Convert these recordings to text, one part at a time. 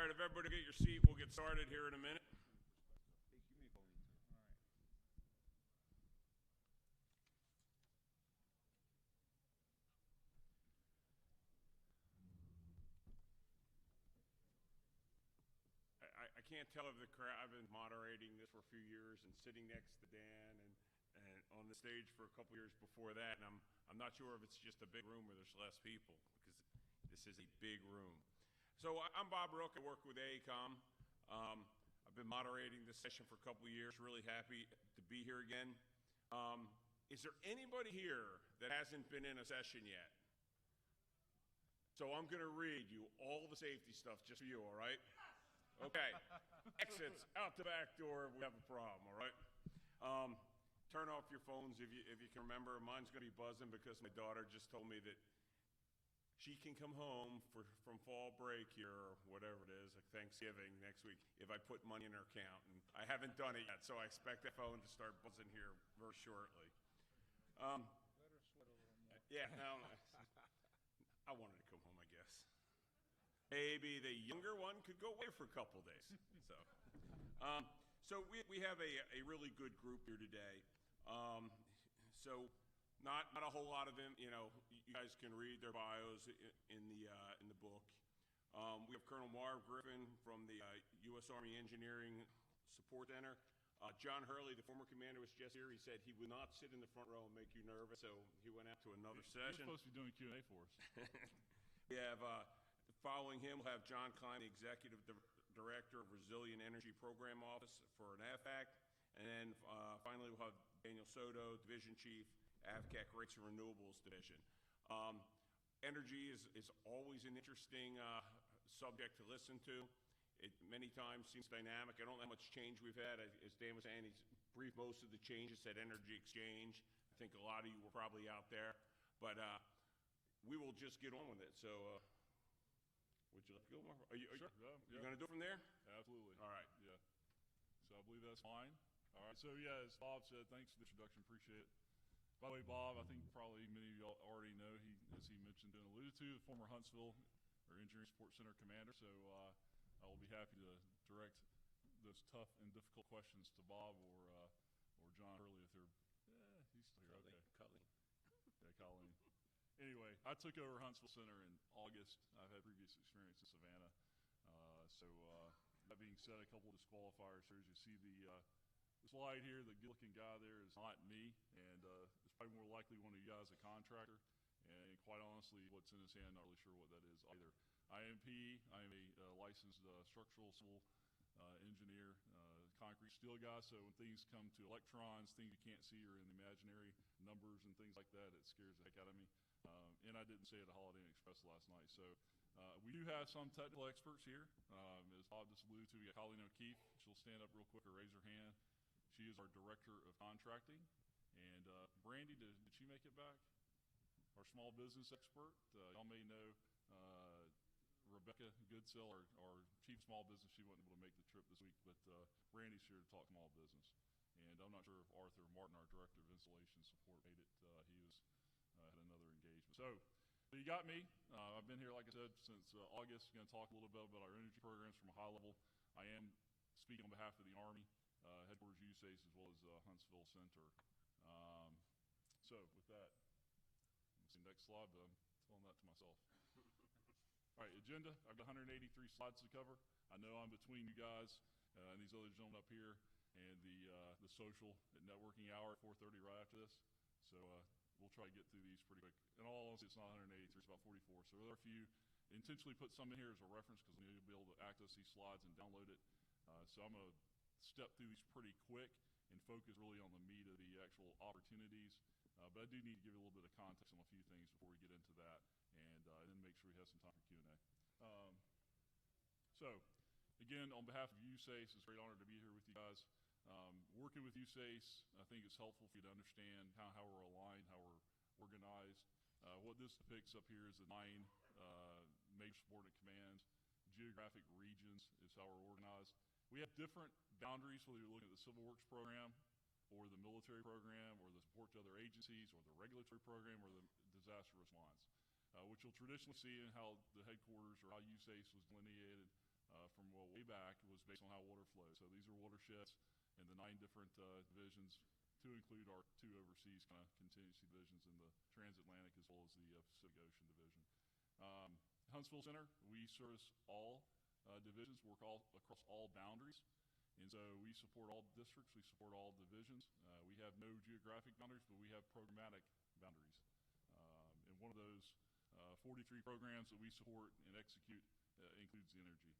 All right, if everybody get your seat, we'll get started here in a minute. I can't tell if the crowd, I've been moderating this for a few years and sitting next to Dan and on the stage for a couple years before that, and I'm not sure if it's just a big room or there's less people, because this is a big room. So I'm Bob Rook. I work with AECOM. I've been moderating this session for a couple of years. Really happy to be here again. Is there anybody here that hasn't been in a session yet? So I'm going to read you all the safety stuff just for you, all right? Okay. Exits out the back door if we have a problem, all right? Turn off your phones if you can remember. Mine's going to be buzzing because my daughter just told me that she can come home from fall break here, or whatever it is, like Thanksgiving next week, if I put money in her account. And I haven't done it yet, so I expect that phone to start buzzing here very shortly. Let her sweat a little more. Yeah, no, I wanted to come home, I guess. Maybe the younger one could go away for a couple days. So we have a really good group here today. So not a whole lot of them. You know, you guys can read their bios in the book. We have Colonel Marv Griffin from the U.S. Army Engineering Support Center. John Hurley, the former commander, was just here. He said he would not sit in the front row and make you nervous, so he went out to another session. You're supposed to be doing Q&A for us. We have, following him, we'll have John Klein, the Executive Director of Resilient Energy Program Office for NAVFAC. And then finally, we'll have Daniel Soto, Division Chief, AVCAC Rates and Renewables Division. Energy is always an interesting subject to listen to. It many times seems dynamic. I don't know how much change we've had. As Dan was saying, he's briefed most of the changes at Energy Exchange. I think a lot of you were probably out there. But we will just get on with it. So would you like to go more? Are you Sure. You going to do it from there? Absolutely. All right. Yeah. So I believe that's fine. All right. So yeah, as Bob said, thanks for the introduction. Appreciate it. By the way, Bob, I think probably many of you already know, as he mentioned and alluded to, the former Huntsville or Engineering Support Center commander. So I will be happy to direct those tough and difficult questions to Bob or John Hurley if they're, he's still here. Okay. Colleen. Yeah, Colleen. Anyway, I took over Huntsville Center in August. I've had previous experience in Savannah. That being said, a couple of disqualifiers here. As you see the slide here, the good-looking guy there is not me, and it's probably more likely one of you guys a contractor. And quite honestly, what's in his hand, not really sure what that is either. I am a licensed structural civil engineer, concrete steel guy, so when things come to electrons, things you can't see or in the imaginary numbers and things like that, it scares the heck out of me. And I didn't say it at Holiday Inn Express last night. So we do have some technical experts here. As Bob just alluded to, we got Colleen O'Keefe. She'll stand up real quick or raise her hand. She is our Director of Contracting. And Brandy, did she make it back? Our small business expert. Y'all may know Rebecca Goodsell, our Chief Small Business. She wasn't able to make the trip this week, but Brandy's here to talk small business. And I'm not sure if Arthur Martin, our Director of Installation Support, made it. He was had another engagement. So you got me. I've been here, like I said, since August. I'm going to talk a little bit about our energy programs from a high level. I am speaking on behalf of the Army, headquarters USACE, as well as Huntsville Center. So with that, let's see next slide, but I'm telling that to myself. All right, agenda. I've got 183 slides to cover. I know I'm between you guys and these other gentlemen up here and the social networking hour at 4:30 right after this. So we'll try to get through these pretty quick. In all honesty, it's not 183, it's about 44. So there are a few. Intentionally put some in here as a reference because you'll be able to access these slides and download it. So I'm going to step through these pretty quick and focus really on the meat of the actual opportunities. But I do need to give you a little bit of context on a few things before we get into that, and then make sure we have some time for Q&A. So, again, on behalf of USACE, it's a great honor to be here with you guys. Working with USACE, I think it's helpful for you to understand how we're aligned, how we're organized. What this depicts up here is the 9 major subordinate commands. Geographic regions is how we're organized. We have different boundaries, whether you're looking at the Civil Works program or the military program or the support to other agencies or the regulatory program or the disaster response, which you'll traditionally see in how the headquarters or how USACE was delineated from well way back was based on how water flows. So these are watersheds in the 9 different divisions, to include our 2 overseas kind of contingency divisions in the transatlantic as well as the Pacific Ocean division. Huntsville Center, we service all divisions, work across all boundaries. And so we support all districts, we support all divisions. We have no geographic boundaries, but we have programmatic boundaries. And one of those 43 programs that we support and execute includes the energy.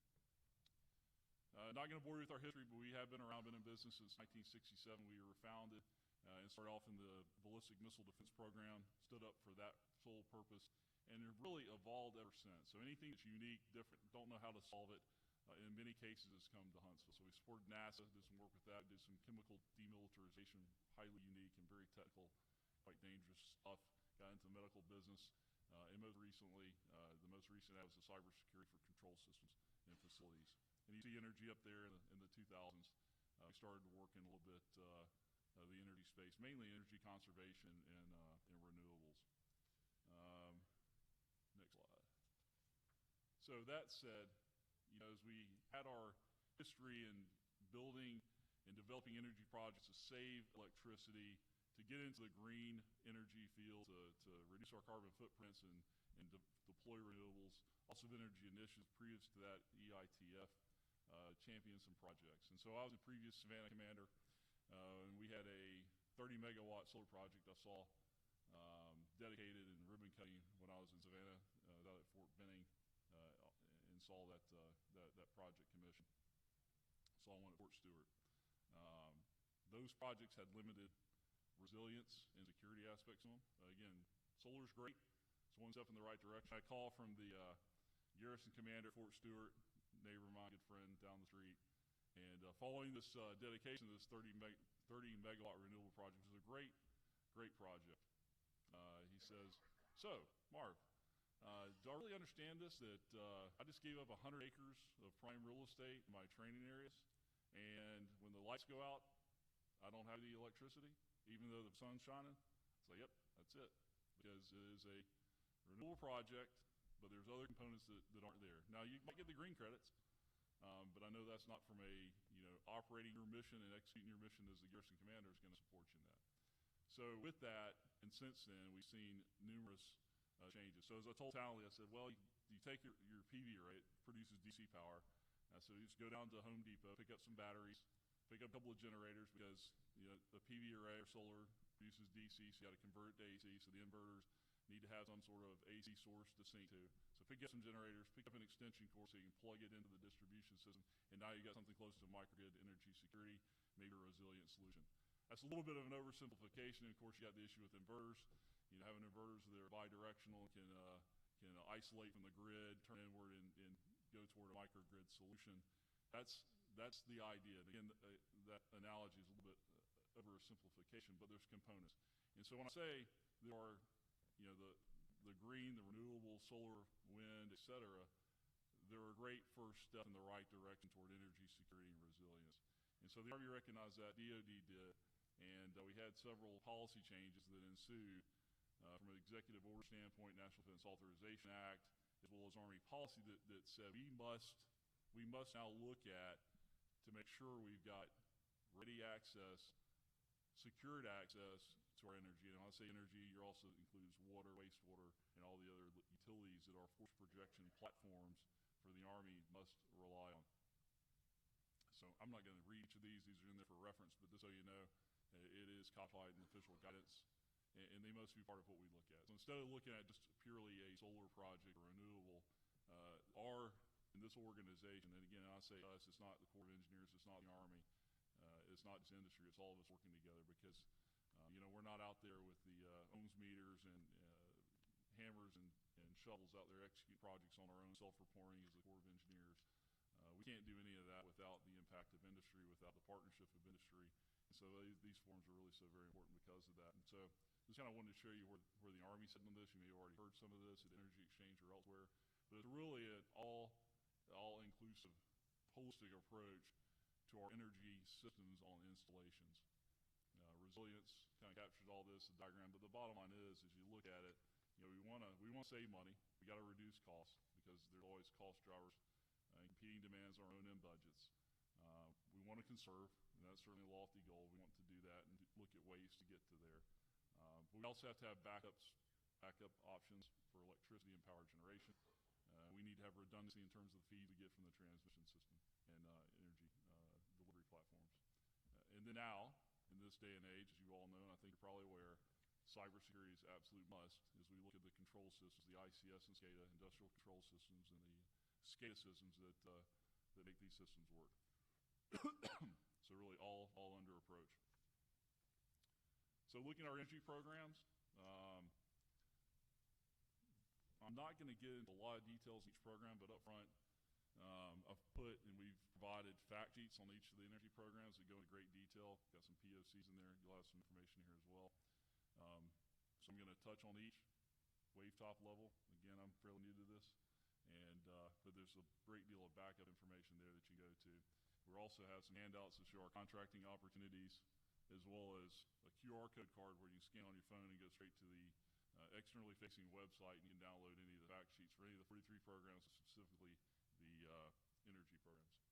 Not going to bore you with our history, but we have been around, been in business since 1967. We were founded and started off in the ballistic missile defense program, stood up for that sole purpose, and have really evolved ever since. So anything that's unique, different, don't know how to solve it, in many cases has come to Huntsville. So we supported NASA, did some work with that, did some chemical demilitarization, highly unique and very technical, quite dangerous stuff, got into the medical business, and most recently, the most recent that was the cybersecurity for control systems and facilities. And you see energy up there in the 2000s. We started to work in a little bit the energy space, mainly energy conservation and renewables. Next slide. So that said, as we had our history in building and developing energy projects to save electricity, to get into the green energy field, to reduce our carbon footprints and deploy renewables, also energy initiatives previous to that, EITF, championed some projects. And so I was a previous Savannah commander, and we had a 30-megawatt solar project I saw dedicated and ribbon cutting when I was in Savannah, out at Fort Benning, and saw that project commission. Saw one at Fort Stewart. Those projects had limited resilience and security aspects to them. Again, solar's great. It's one step in the right direction. I call from the garrison commander at Fort Stewart, neighbor of mine, good friend down the street. And following this dedication of this 30-megawatt renewable project, which is a great project, he says, "So, Marv, do I really understand this, that I just gave up 100 acres of prime real estate in my training areas, and when the lights go out, I don't have the electricity, even though the sun's shining?" It's like, yep, that's it. Because it is a renewable project, but there's other components that aren't there. Now, you might get the green credits, but I know that's not from operating your mission and executing your mission as the garrison commander is going to support you in that. So with that, and since then, we've seen numerous changes. So as I told Tally, I said, well, you take your PV array, it produces DC power. So you just go down to Home Depot, pick up some batteries, pick up a couple of generators, because the PV array or solar produces DC, so you got to convert it to AC, so the inverters need to have some sort of AC source to sync to. So pick up some generators, pick up an extension cord so you can plug it into the distribution system, and now you got something close to microgrid energy security, maybe a resilient solution. That's a little bit of an oversimplification. And of course, you got the issue with inverters. Having inverters that are bi-directional can isolate from the grid, turn inward, and go toward a microgrid solution. That's the idea. Again, that analogy is a little bit oversimplification, but there's components. And so when I say there are, the green, the renewable, solar, wind, et cetera, they're a great first step in the right direction toward energy security and resilience. And so the Army recognized that, DOD did, and we had several policy changes that ensued from an executive order standpoint, National Defense Authorization Act, as well as Army policy that said we must now look at to make sure we've got ready access, secured access to our energy. And when I say energy, it also includes water, wastewater, and all the other utilities that our force projection platforms for the Army must rely on. So I'm not going to read each of these. These are in there for reference, but just so you know, it is codified in official guidance, and they must be part of what we look at. So instead of looking at just purely a solar project or renewable, in this organization, and again, I say us, it's not the Corps of Engineers, it's not the Army, it's not just industry, it's all of us working together, because we're not out there with the ohms meters and hammers and shovels out there executing projects on our own, self-reporting as the Corps of Engineers. We can't do any of that without the impact of industry, without the partnership of industry. And so these forums are really so very important because of that. And so just kind of wanted to show you where the Army's heading on this. You may have already heard some of this at Energy Exchange or elsewhere. But it's really an all-inclusive, holistic approach to our energy systems on installations. Resilience kind of captures all this, the diagram. But the bottom line is, as you look at it, we want to save money. We got to reduce costs, because there's always cost drivers in competing demands on our O&M budgets. We want to conserve, and that's certainly a lofty goal. We want to do that and look at ways to get to there. But we also have to have backup options for electricity and power generation. We need to have redundancy in terms of the feed we get from the transmission system and energy delivery platforms. And then now, in this day and age, as you all know, and I think you're probably aware, cybersecurity is absolute must as we look at the control systems, the ICS and SCADA, industrial control systems, and the SCADA systems that make these systems work. So really all under approach. So looking at our energy programs, I'm not going to get into a lot of details in each program, but up front, I've put and we've provided fact sheets on each of the energy programs that go into great detail. Got some POCs in there. You'll have some information here as well. So I'm going to touch on each wave top level. Again, I'm fairly new to this, but there's a great deal of backup information there that you go to. We also have some handouts that show our contracting opportunities, as well as a QR code card where you scan on your phone and go straight to the externally facing website, and you can download any of the fact sheets for any of the 43 programs, specifically the energy programs.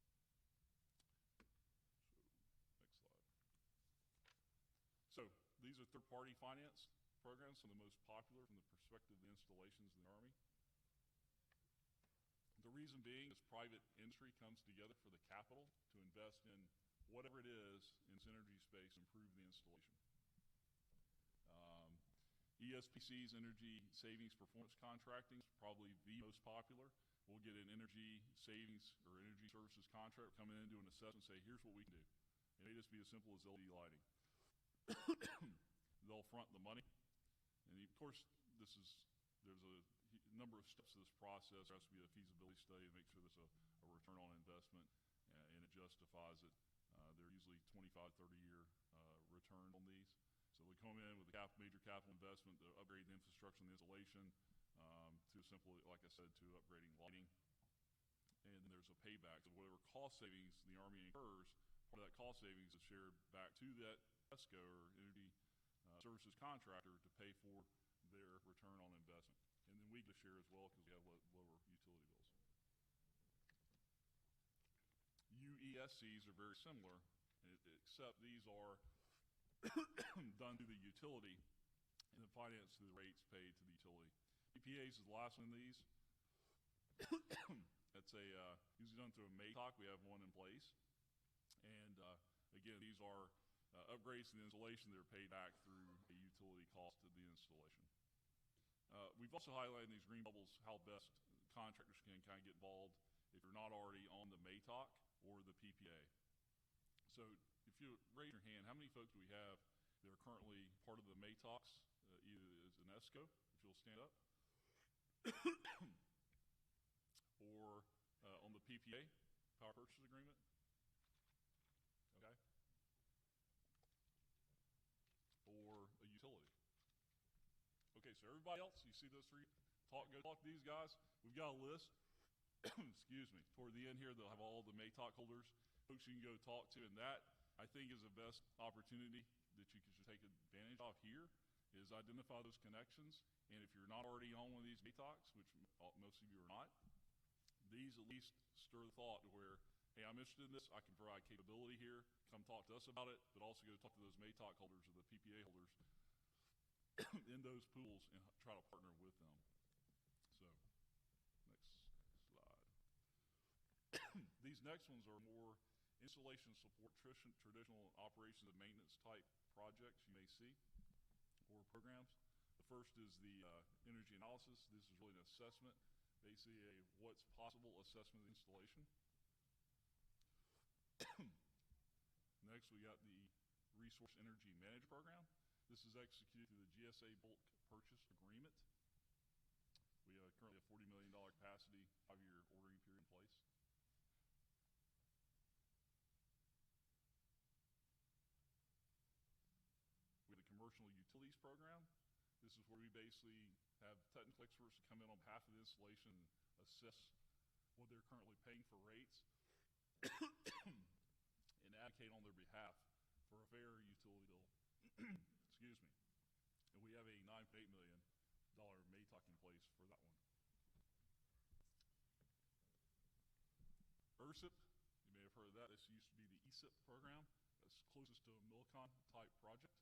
Next slide. So these are third-party finance programs, some of the most popular from the perspective of the installations in the Army. The reason being is private industry comes together for the capital to invest in whatever it is in this energy space, improve the installation. ESPC's Energy Savings Performance Contracting is probably the most popular. We'll get an energy savings or energy services contract, come in and do an assessment and say, here's what we can do. It may just be as simple as LED lighting. They'll front the money. And of course, there's a number of steps to this process. There has to be a feasibility study to make sure there's a return on investment and it justifies it. They're usually 25, 30-year return on these. So we come in with a major capital investment to upgrade the infrastructure and the installation to simply, like I said, to upgrading lighting. And then there's a payback. So whatever cost savings the Army incurs, part of that cost savings is shared back to that ESCO or energy services contractor to pay for their return on investment. And then we get a share as well because we have lower utility bills. UESCs are very similar, except these are done through the utility and the finance through the rates paid to the utility. PPAs is the last one of these. That's usually done through a MATOC. We have one in place. And again, these are upgrades to the installation that are paid back through a utility cost of the installation. We've also highlighted in these green bubbles how best contractors can kind of get involved if you're not already on the MATOC or the PPA. So if you raise your hand, how many folks do we have that are currently part of the MATOCs, either as an ESCO, if you'll stand up, or on the PPA, Power Purchase Agreement? Okay. Or a utility. Okay, so everybody else, you see those three? Go talk to these guys. We've got a list. Excuse me. Toward the end here, they'll have all the MATOC holders, folks you can go talk to, and that, I think, is the best opportunity that you can take advantage of here, is identify those connections. And if you're not already on one of these MATOCs, which most of you are not, these at least stir the thought to where, hey, I'm interested in this, I can provide capability here, come talk to us about it, but also go talk to those MATOC holders or the PPA holders in those pools and try to partner with them. So, next slide. These next ones are more installation support, traditional operations and maintenance type projects you may see or programs. The first is the energy analysis. This is really an assessment, basically a what's possible assessment of the installation. Next, we got the Resource Energy Management Program. This is executed through the GSA Bulk Purchase Agreement. We currently have $40 million capacity, 5-year ordering period in place. We have the Commercial Utilities Program. This is where we basically have technical experts come in on behalf of the installation and assess what they're currently paying for rates and advocate on their behalf for a fair utility bill. Excuse me. And we have a $9.8 million MATOC in place for that one. ERSIP, you may have heard of that. This used to be the ESIP program. That's closest to a Milcon type project.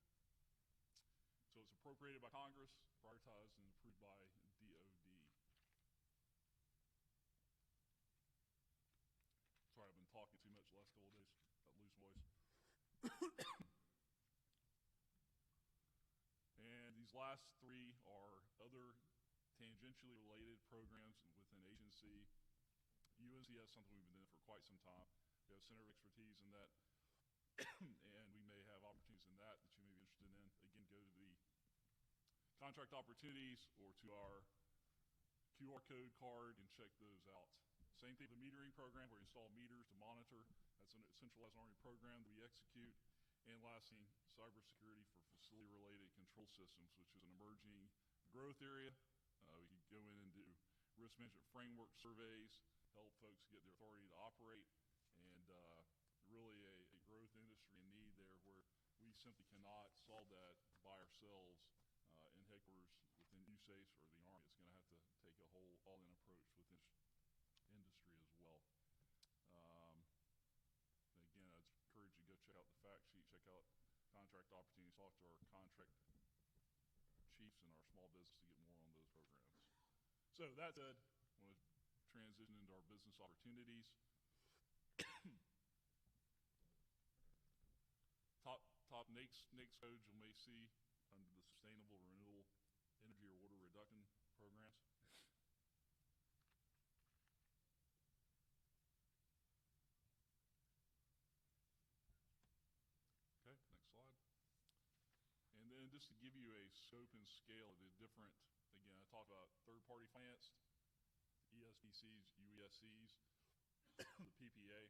So it's appropriated by Congress, prioritized and approved by DOD. Sorry, I've been talking too much the last couple of days. Got loose voice. And these last three are other tangentially related programs within agency. UNCS, something we've been doing for quite some time. We have center of expertise in that, and we may have opportunities in that you may be interested in. Again, go to the contract opportunities or to our QR code card and check those out. Same thing with the metering program, where we install meters to monitor. That's a centralized Army program that we execute. And lastly, cybersecurity for facility-related control systems, which is an emerging growth area. We can go in and do risk management framework surveys, help folks get their authority to operate, and really a growth industry in need there where we simply cannot solve that by ourselves in headquarters within USACE or the Army. It's going to have to take a whole all-in approach within industry as well. Again, I'd encourage you to go check out the fact sheet, check out contract opportunities, talk to our contract chiefs and our small business to get more on those programs. So that said, I want to transition into our business opportunities. top NAICS codes you may see under the Sustainable Renewable Energy or Water Reduction programs. Okay, next slide. And then just to give you a scope and scale of the different, again, I talked about third-party financed, ESPCs, UESCs, the PPA,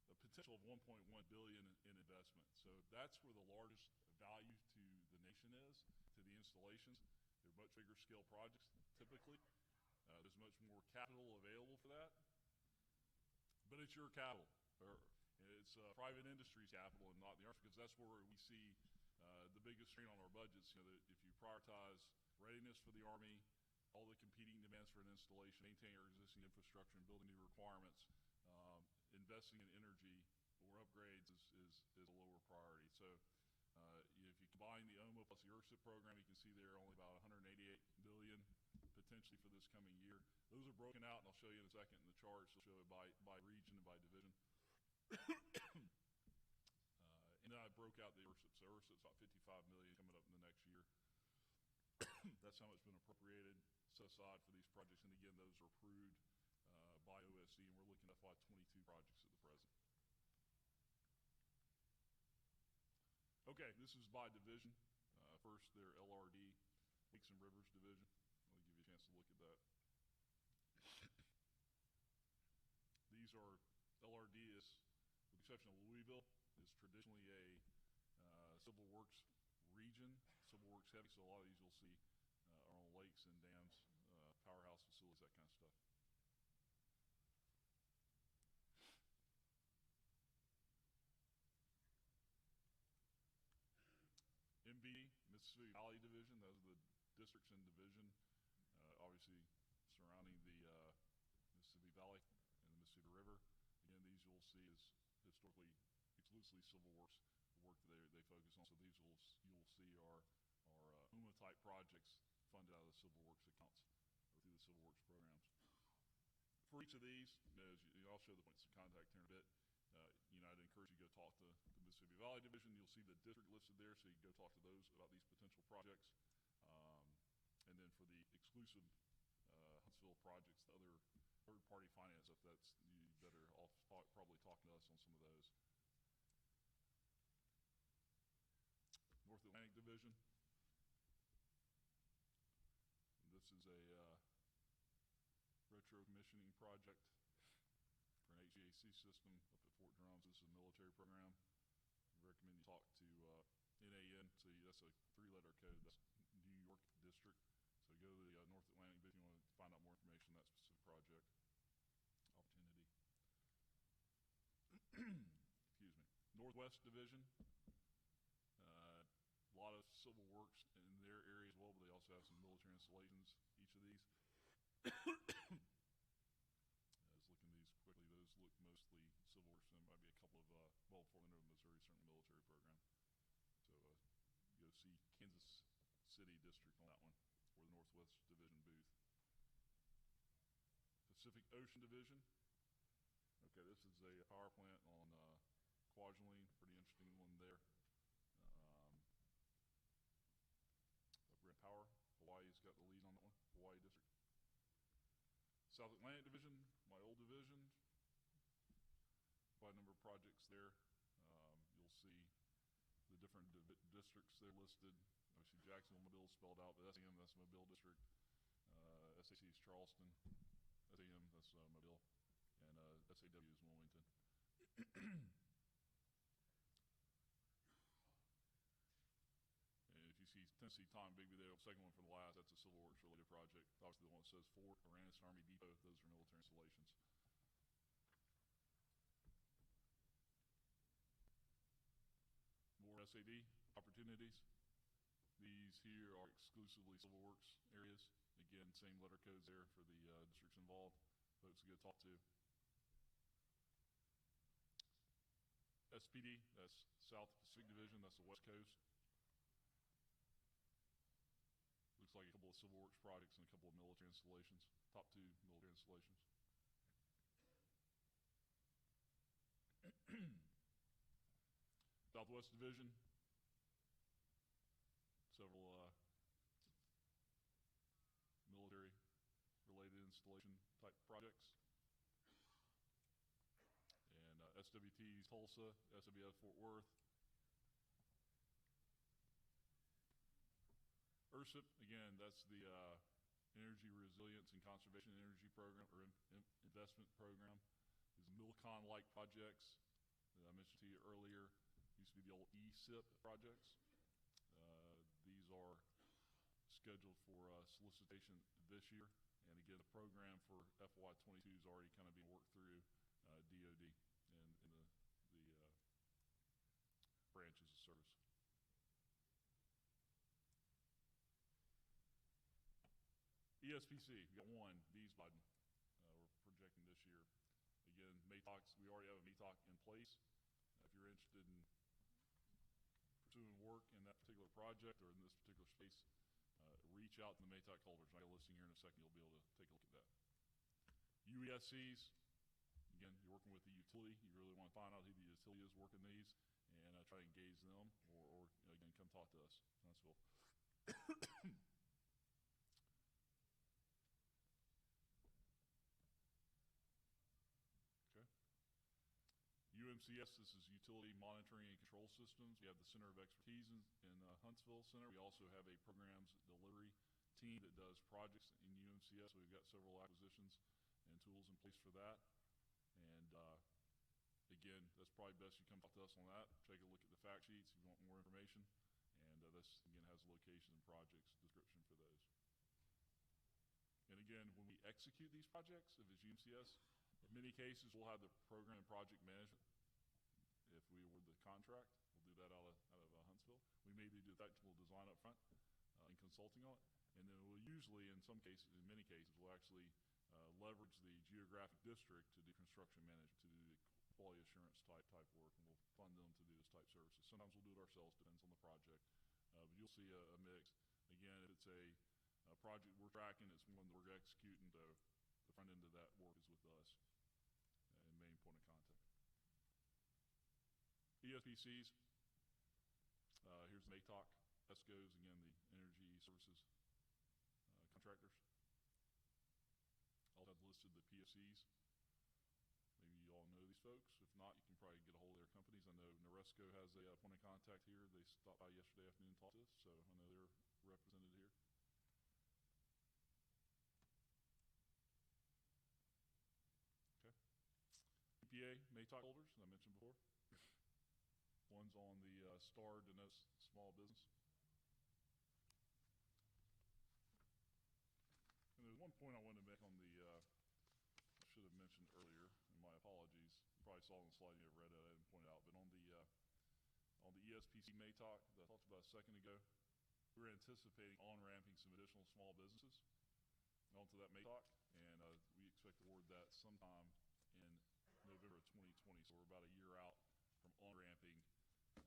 a potential of $1.1 billion in investment. So that's where the largest value to the nation is, to the installations. They're much bigger scale projects typically. There's much more capital available for that. But it's your capital. It's private industry's capital and not the Army, because that's where we see the biggest strain on our budgets. You know, that if you prioritize readiness for the Army, all the competing demands for an installation, maintaining our existing infrastructure and building new requirements, investing in energy or upgrades is a lower priority. So if you combine the OMA plus the ERSIP program, you can see there are only about $188 billion potentially for this coming year. Those are broken out, and I'll show you in a second in the charts. I'll show it by region and by division. And then I broke out the ERSIP. So ERSIP's about $55 million coming up in the next year. That's how much has been appropriated, set aside for these projects. And again, those are approved by OSC, and we're looking at FY22 projects at the present. Okay, this is by division. First, their LRD, Lakes and Rivers Division. I'll give you a chance to look at that. These are, LRD is, with the exception of Louisville, is traditionally a civil works region, civil works heavy, so a lot of these you'll see are on lakes and dams, powerhouse facilities, that kind of stuff. MVD, Mississippi Valley Division, those are the districts in division, obviously surrounding the Mississippi Valley and the Mississippi River. Again, these you'll see is historically exclusively civil works, the work that they focus on. So these you'll see are UMA type projects funded out of the civil works accounts or through the civil works programs. For each of these, I'll show the points of contact here in a bit. I'd encourage you to go talk to the Mississippi Valley Division. You'll see the district listed there, so you can go talk to those about these potential projects. And then for the exclusive Huntsville projects, the other third-party finance stuff, you better probably talk to us on some of those. North Atlantic Division. This is a retro commissioning project for an HVAC system up at Fort Drums. This is a military program. I recommend you talk to NAN. So that's a 3-letter code. That's New York District. So go to the North Atlantic Division if you want to find out more information on that specific project opportunity. Excuse me. Northwest Division. A lot of civil works in their area as well, but they also have some military installations, each of these. I was looking at these quickly. Those look mostly Ocean Division. Okay, this is a power plant on Kwajalein, pretty interesting one there. Upgrade Power, Hawaii's got the lead on that one, Hawaii District. South Atlantic Division, my old division, quite a number of projects there. You'll see the different districts there listed. Obviously Jacksonville, Mobile spelled out, but SAM, that's Mobile District. SAC is Charleston. SAM, that's Mobile. And SAW is Wilmington. And if you see Tennessee Tom Bigby there, second one from the last, that's a Civil Works related project. Obviously the one that says Fort Aranis Army Depot, those are military installations. More SAD opportunities. These here are exclusively Civil Works areas. Again, same letter codes there for the districts involved. Folks to go talk to. SPD, that's South Pacific Division, that's the West Coast. Looks like a couple of Civil Works projects and a couple of military installations. Top two military installations. Southwest Division. Several military-related installation type projects. And SWT's Tulsa, SWF Fort Worth. ERSIP, again, that's the Energy Resilience and Conservation Energy Program, or investment program. These Milcon-like projects that I mentioned to you earlier. Used to be the old ESIP projects. These are scheduled for solicitation this year. And again, the program for FY22 is already kind of being worked through DOD and in the branches of service. ESPC, we got one, Wiesbaden, we're projecting this year. Again, MATOCs, we already have a MATOC in place. If you're interested in pursuing work in that particular project or in this particular space, reach out to the MATOC holders. I got a listing here in a second, you'll be able to take a look at that. UESCs, again, you're working with the utility. You really want to find out who the utility is working these and try to engage them or again, come talk to us. Huntsville. UMCS, this is Utility Monitoring and Control Systems. We have the Center of Expertise in Huntsville Center. We also have a programs delivery team that does projects in UMCS. We've got several acquisitions and tools in place for that. And again, that's probably best you come talk to us on that. Take a look at the fact sheets if you want more information. And this, again, has location and projects description for those. And again, when we execute these projects, if it's UMCS, in many cases, we'll have the program and project management. If we award the contract, we'll do that out of Huntsville. We may do the technical design up front and consulting on it. And then we'll usually, in some cases, in many cases, we'll actually leverage the geographic district to do construction management, to do the quality assurance type work, and we'll fund them to do this type services. Sometimes we'll do it ourselves, depends on the project. But you'll see a mix. Again, if it's a project we're tracking, it's one that we're executing, the front end of that work is with us. Main point of contact. ESPCs, here's MATOC, ESCOs, again, the energy services contractors. I'll have listed the PFCs. Maybe you all know these folks. If not, you can probably get a hold of their companies. I know Noresco has a point of contact here. They stopped by yesterday afternoon and talked to us, so I know they're represented here. EPA MATOC holders, as I mentioned before. One's on the star denotes small business. And there's one point I wanted to make on the, I should have mentioned earlier, and my apologies. You probably saw on the slide, you have read it, I didn't point it out, but on the ESPC MATOC that I talked about a second ago, we're anticipating on-ramping some additional small businesses onto that MATOC, and we expect to award that sometime in November of 2020, so we're about a year out from on-ramping some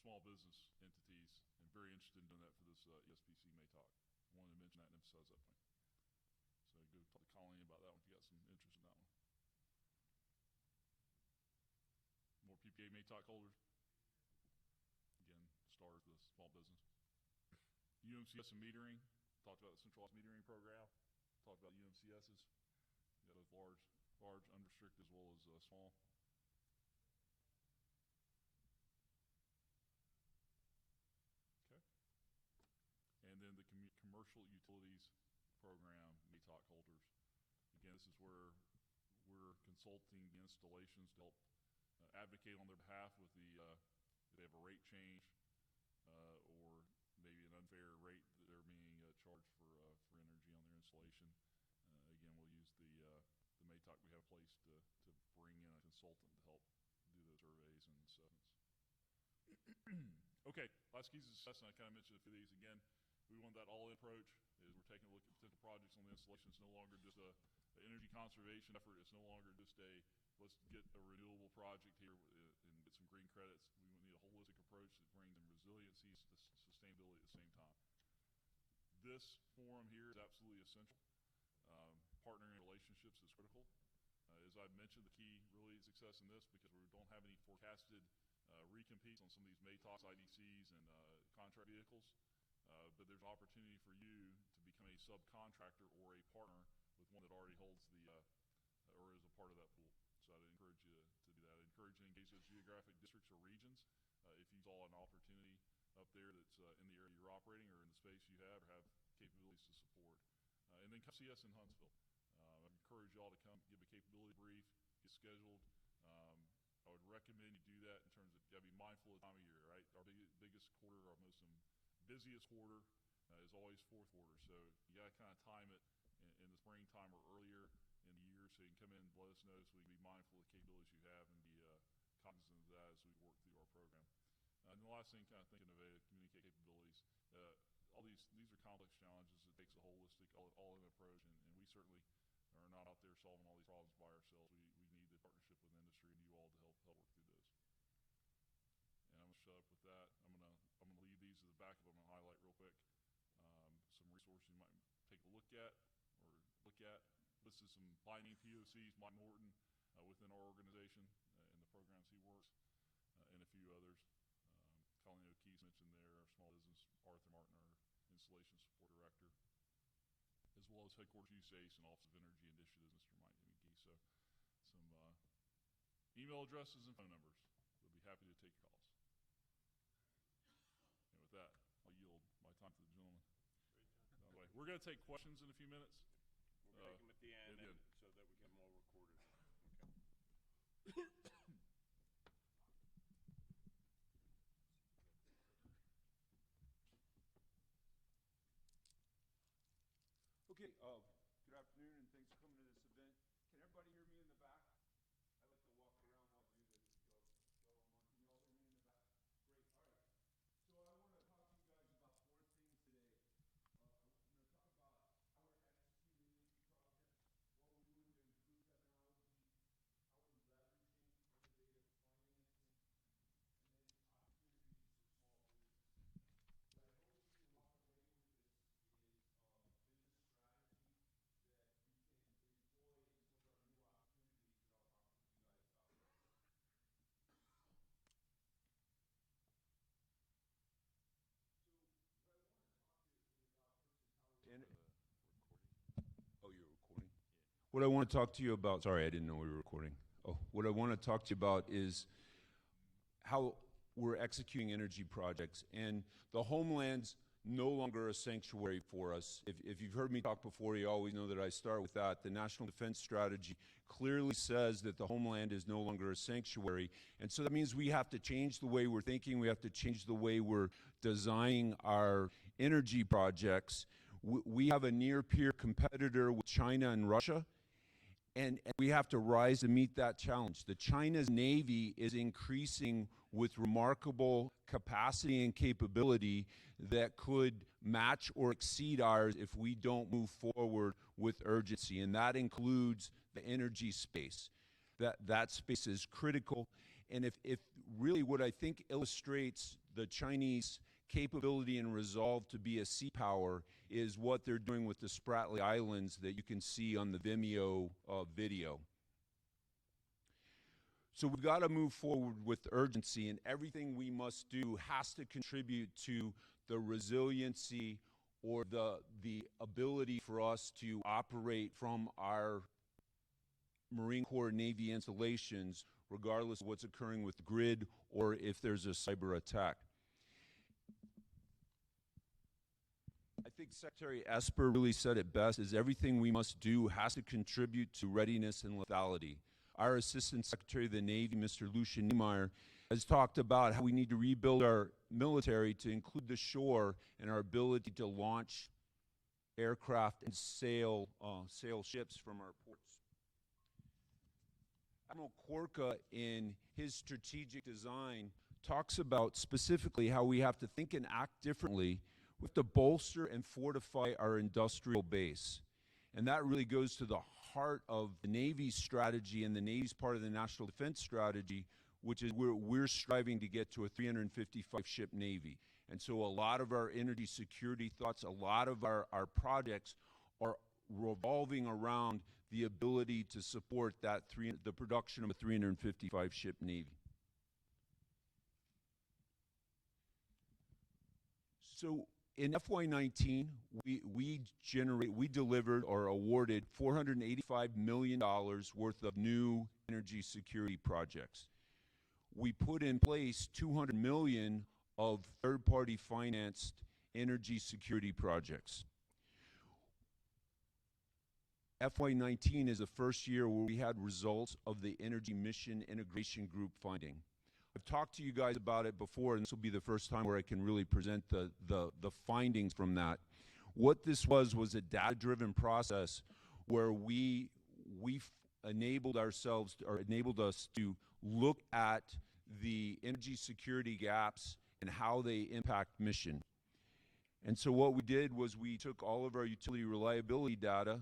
small business entities, and very interested in doing that for this ESPC MATOC. I wanted to mention that and emphasize that point. So go talk to Colleen about that one if you got some interest in that one. More PPA MATOC holders. Again, stars the small business. UMCS and metering. Talked about the centralized metering program. Talked about UMCSs. You got those large, unrestricted as well as small. Okay. And then the commercial utilities program, MATOC holders. Again, this is where we're consulting the installations to help advocate on their behalf with the if they have a rate change or maybe an unfair rate that they're being charged for energy on their installation. Again, we'll use the MATOC we have placed to bring in a consultant to help do those surveys and assessments. Okay, last keys of success, and I kind of mentioned a few of these again. We want that all-in approach. Is we're taking a look at potential projects on the installation. It's no longer just an energy conservation effort. It's no longer just let's get a renewable project here and get some green credits. We need a holistic approach that brings in resiliency, sustainability at the same time. This forum here is absolutely essential. Partnering relationships is critical. As I've mentioned, the key really is success in this because we don't have any forecasted recompetes on some of these MATOCs, IDCs, and contract vehicles. But there's an opportunity for you to become a subcontractor or a partner with one that already holds or is a part of that pool. So I'd encourage you to do that. I'd encourage you to engage those geographic districts or regions. If you saw an opportunity up there that's in the area you're operating or in the space you have or have capabilities to support. And then come see us in Huntsville. I encourage y'all to come give a capability brief, get scheduled. I would recommend you do that in terms of you got to be mindful of the time of year, right? Our biggest quarter, our most busiest quarter is always fourth quarter. So you got to kind of time it in the springtime or earlier in the year so you can come in and let us know so we can be mindful of the capabilities you have and be cognizant of that as we work through our program. And the last thing, kind of thinking of communicate capabilities. All these are complex challenges. It takes a holistic, all-in approach, and we certainly are not out there solving all these problems by ourselves. We need the partnership with industry and you all to help work through those. And I'm gonna shut up with that. I'm gonna leave these at the back of them. I'm gonna highlight real quick some resources you might take a look at or look at. This is some binding POCs, Mike Morton within our organization and the programs he works, and a few others. Colleen O'Keefe mentioned there, our small business, Arthur Martin, our installation support director, as well as headquarters USACE and Office of Energy Initiatives, Mr. Mike McGee. So some email addresses and phone numbers. We'll be happy to take your calls. And with that, I'll yield my time to the gentleman. We're going to take questions in a few minutes. We'll take them at the end so that we get them all recorded. Okay. Okay, good afternoon and thanks for coming to this event. Can everybody hear me in the back? I like to walk around while I do this. Can you all hear me in the back? Great, all right. So I want to talk to you guys about 4 things today. I'm going to talk about how we're executing energy projects, what we're doing to improve technology, how we're leveraging innovative financing, and then opportunities for small business. What I hope you can walk away with this is business strategy that we can employ in some of our new opportunities that I'll talk to you guys about. So what I want to talk to you about first is how we're Oh, you're recording? What I want to talk to you about, sorry, I didn't know we were recording. Oh, what I want to talk to you about is how we're executing energy projects. And the homeland's no longer a sanctuary for us. If you've heard me talk before, you always know that I start with that. The National Defense Strategy clearly says that the homeland is no longer a sanctuary. And so that means we have to change the way we're thinking. We have to change the way we're designing our energy projects. We have a near-peer competitor with China and Russia. And we have to rise to meet that challenge. The China's Navy is increasing with remarkable capacity and capability that could match or exceed ours if we don't move forward with urgency. And that includes the energy space. That space is critical. And if really what I think illustrates the Chinese capability and resolve to be a sea power is what they're doing with the Spratly Islands that you can see on the Vimeo video. So we've got to move forward with urgency, and everything we must do has to contribute to the resiliency or the ability for us to operate from our Marine Corps Navy installations, regardless of what's occurring with the grid or if there's a cyber attack. I think Secretary Esper really said it best, is everything we must do has to contribute to readiness and lethality. Our Assistant Secretary of the Navy, Mr. Lucian Niemeyer, has talked about how we need to rebuild our military to include the shore and our ability to launch aircraft and sail ships from our ports. Admiral Korka, in his strategic design, talks about specifically how we have to think and act differently. We have to bolster and fortify our industrial base. And that really goes to the heart of the Navy's strategy and the Navy's part of the National Defense Strategy, which is we're striving to get to a 355-ship Navy. And so a lot of our energy security thoughts, a lot of our projects are revolving around the ability to support that the production of a 355-ship Navy. So in FY19, we delivered or awarded $485 million worth of new energy security projects. We put in place $200 million of third-party financed energy security projects. FY19 is the first year where we had results of the Energy Mission Integration Group finding. I've talked to you guys about it before, and this will be the first time where I can really present the findings from that. What this was a data-driven process where we enabled ourselves, or enabled us to look at the energy security gaps and how they impact mission. And so what we did was we took all of our utility reliability data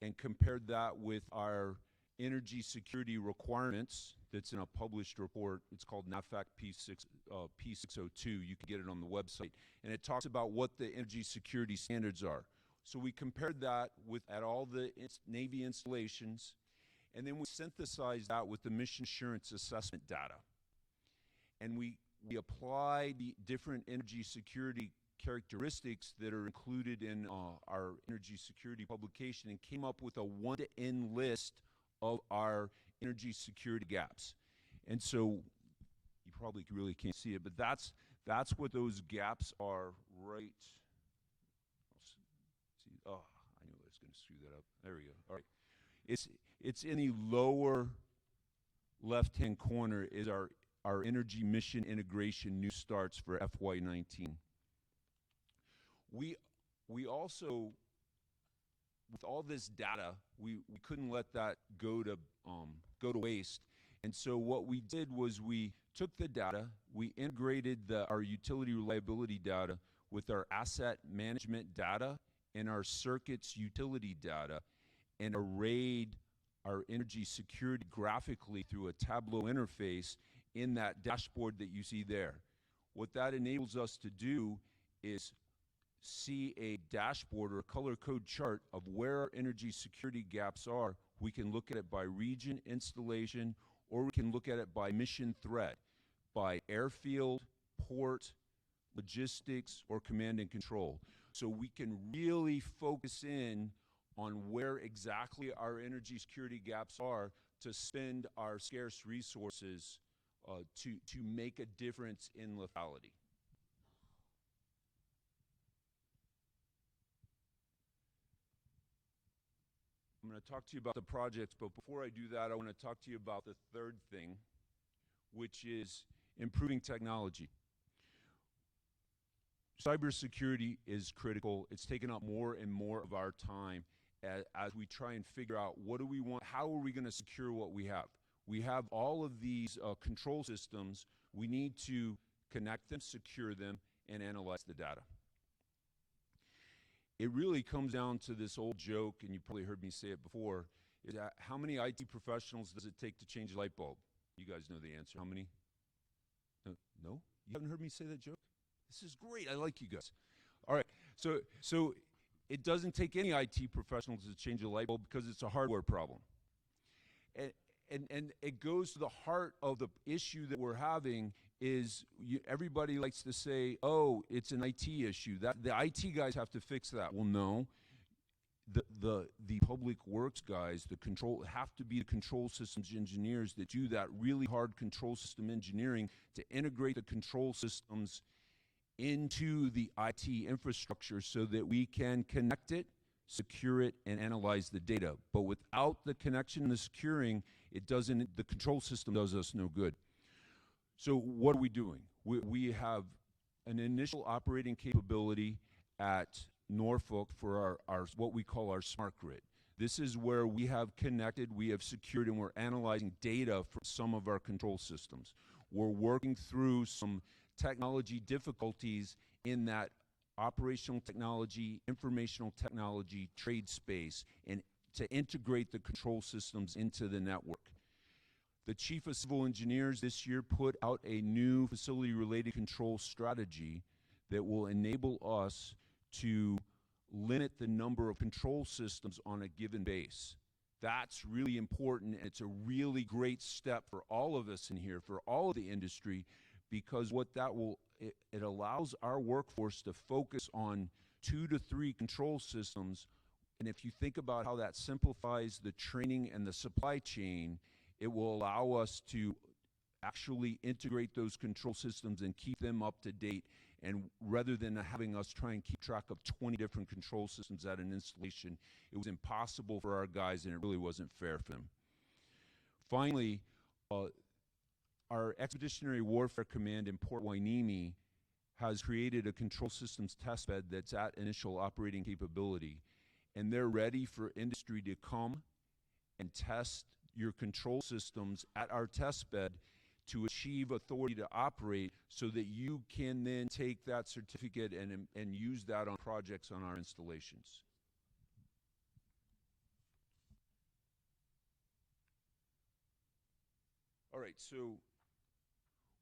and compared that with our energy security requirements that's in a published report. It's called NAVFAC P602. You can get it on the website. And it talks about what the energy security standards are. So we compared that at all the Navy installations, and then we synthesized that with the mission assurance assessment data. And we applied the different energy security characteristics that are included in our energy security publication and came up with a one-to-N list of our energy security gaps. And so you probably really can't see it, but that's what those gaps are right. See, oh, I knew I was going to screw that up. There we go. All right. It's in the lower left-hand corner is our energy mission integration new starts for FY19. We also, with all this data, we couldn't let that go to waste. And so what we did was we took the data, we integrated our utility reliability data with our asset management data and our circuits utility data, and arrayed our energy security graphically through a Tableau interface in that dashboard that you see there. What that enables us to do is see a dashboard or a color code chart of where our energy security gaps are. We can look at it by region, installation, or we can look at it by mission threat, by airfield, port, logistics, or command and control. So we can really focus in on where exactly our energy security gaps are to spend our scarce resources to make a difference in lethality. I'm going to talk to you about the projects, but before I do that, I want to talk to you about the third thing, which is improving technology. Cybersecurity is critical. It's taken up more and more of our time as we try and figure out what do we want, how are we going to secure what we have. We have all of these control systems. We need to connect them, secure them, and analyze the data. It really comes down to this old joke, and you probably heard me say it before, is that how many IT professionals does it take to change a light bulb? You guys know the answer. How many? No? You haven't heard me say that joke? This is great. I like you guys. All right. So it doesn't take any IT professionals to change a light bulb because it's a hardware problem. And it goes to the heart of the issue that we're having is everybody likes to say, oh, it's an IT issue. That the IT guys have to fix that. Well, no. The public works guys, have to be the control systems engineers that do that really hard control system engineering to integrate the control systems into the IT infrastructure so that we can connect it, secure it, and analyze the data. But without the connection and the securing, the control system does us no good. So what are we doing? We have an initial operating capability at Norfolk for our what we call our smart grid. This is where we have connected, we have secured, and we're analyzing data from some of our control systems. We're working through some technology difficulties in that operational technology, informational technology, trade space, and to integrate the control systems into the network. The Chief of Civil Engineers this year put out a new facility-related control strategy that will enable us to limit the number of control systems on a given base. That's really important, and it's a really great step for all of us in here, for all of the industry, because what that will, it allows our workforce to focus on 2 to 3 control systems. And if you think about how that simplifies the training and the supply chain, it will allow us to actually integrate those control systems and keep them up to date. And rather than having us try and keep track of 20 different control systems at an installation, it was impossible for our guys, and it really wasn't fair for them. Finally, our Expeditionary Warfare Command in Port Hueneme has created a control systems test bed that's at initial operating capability. And they're ready for industry to come and test your control systems at our test bed to achieve authority to operate so that you can then take that certificate and use that on projects on our installations. All right, so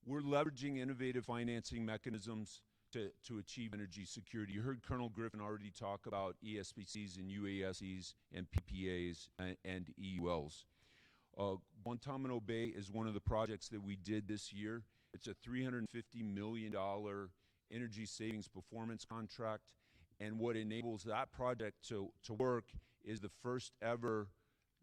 we're leveraging innovative financing mechanisms to achieve energy security. You heard Colonel Griffin already talk about ESPCs and UASCs and PPAs and EULs. Guantanamo Bay is one of the projects that we did this year. It's a $350 million energy savings performance contract, and what enables that project to work is the first ever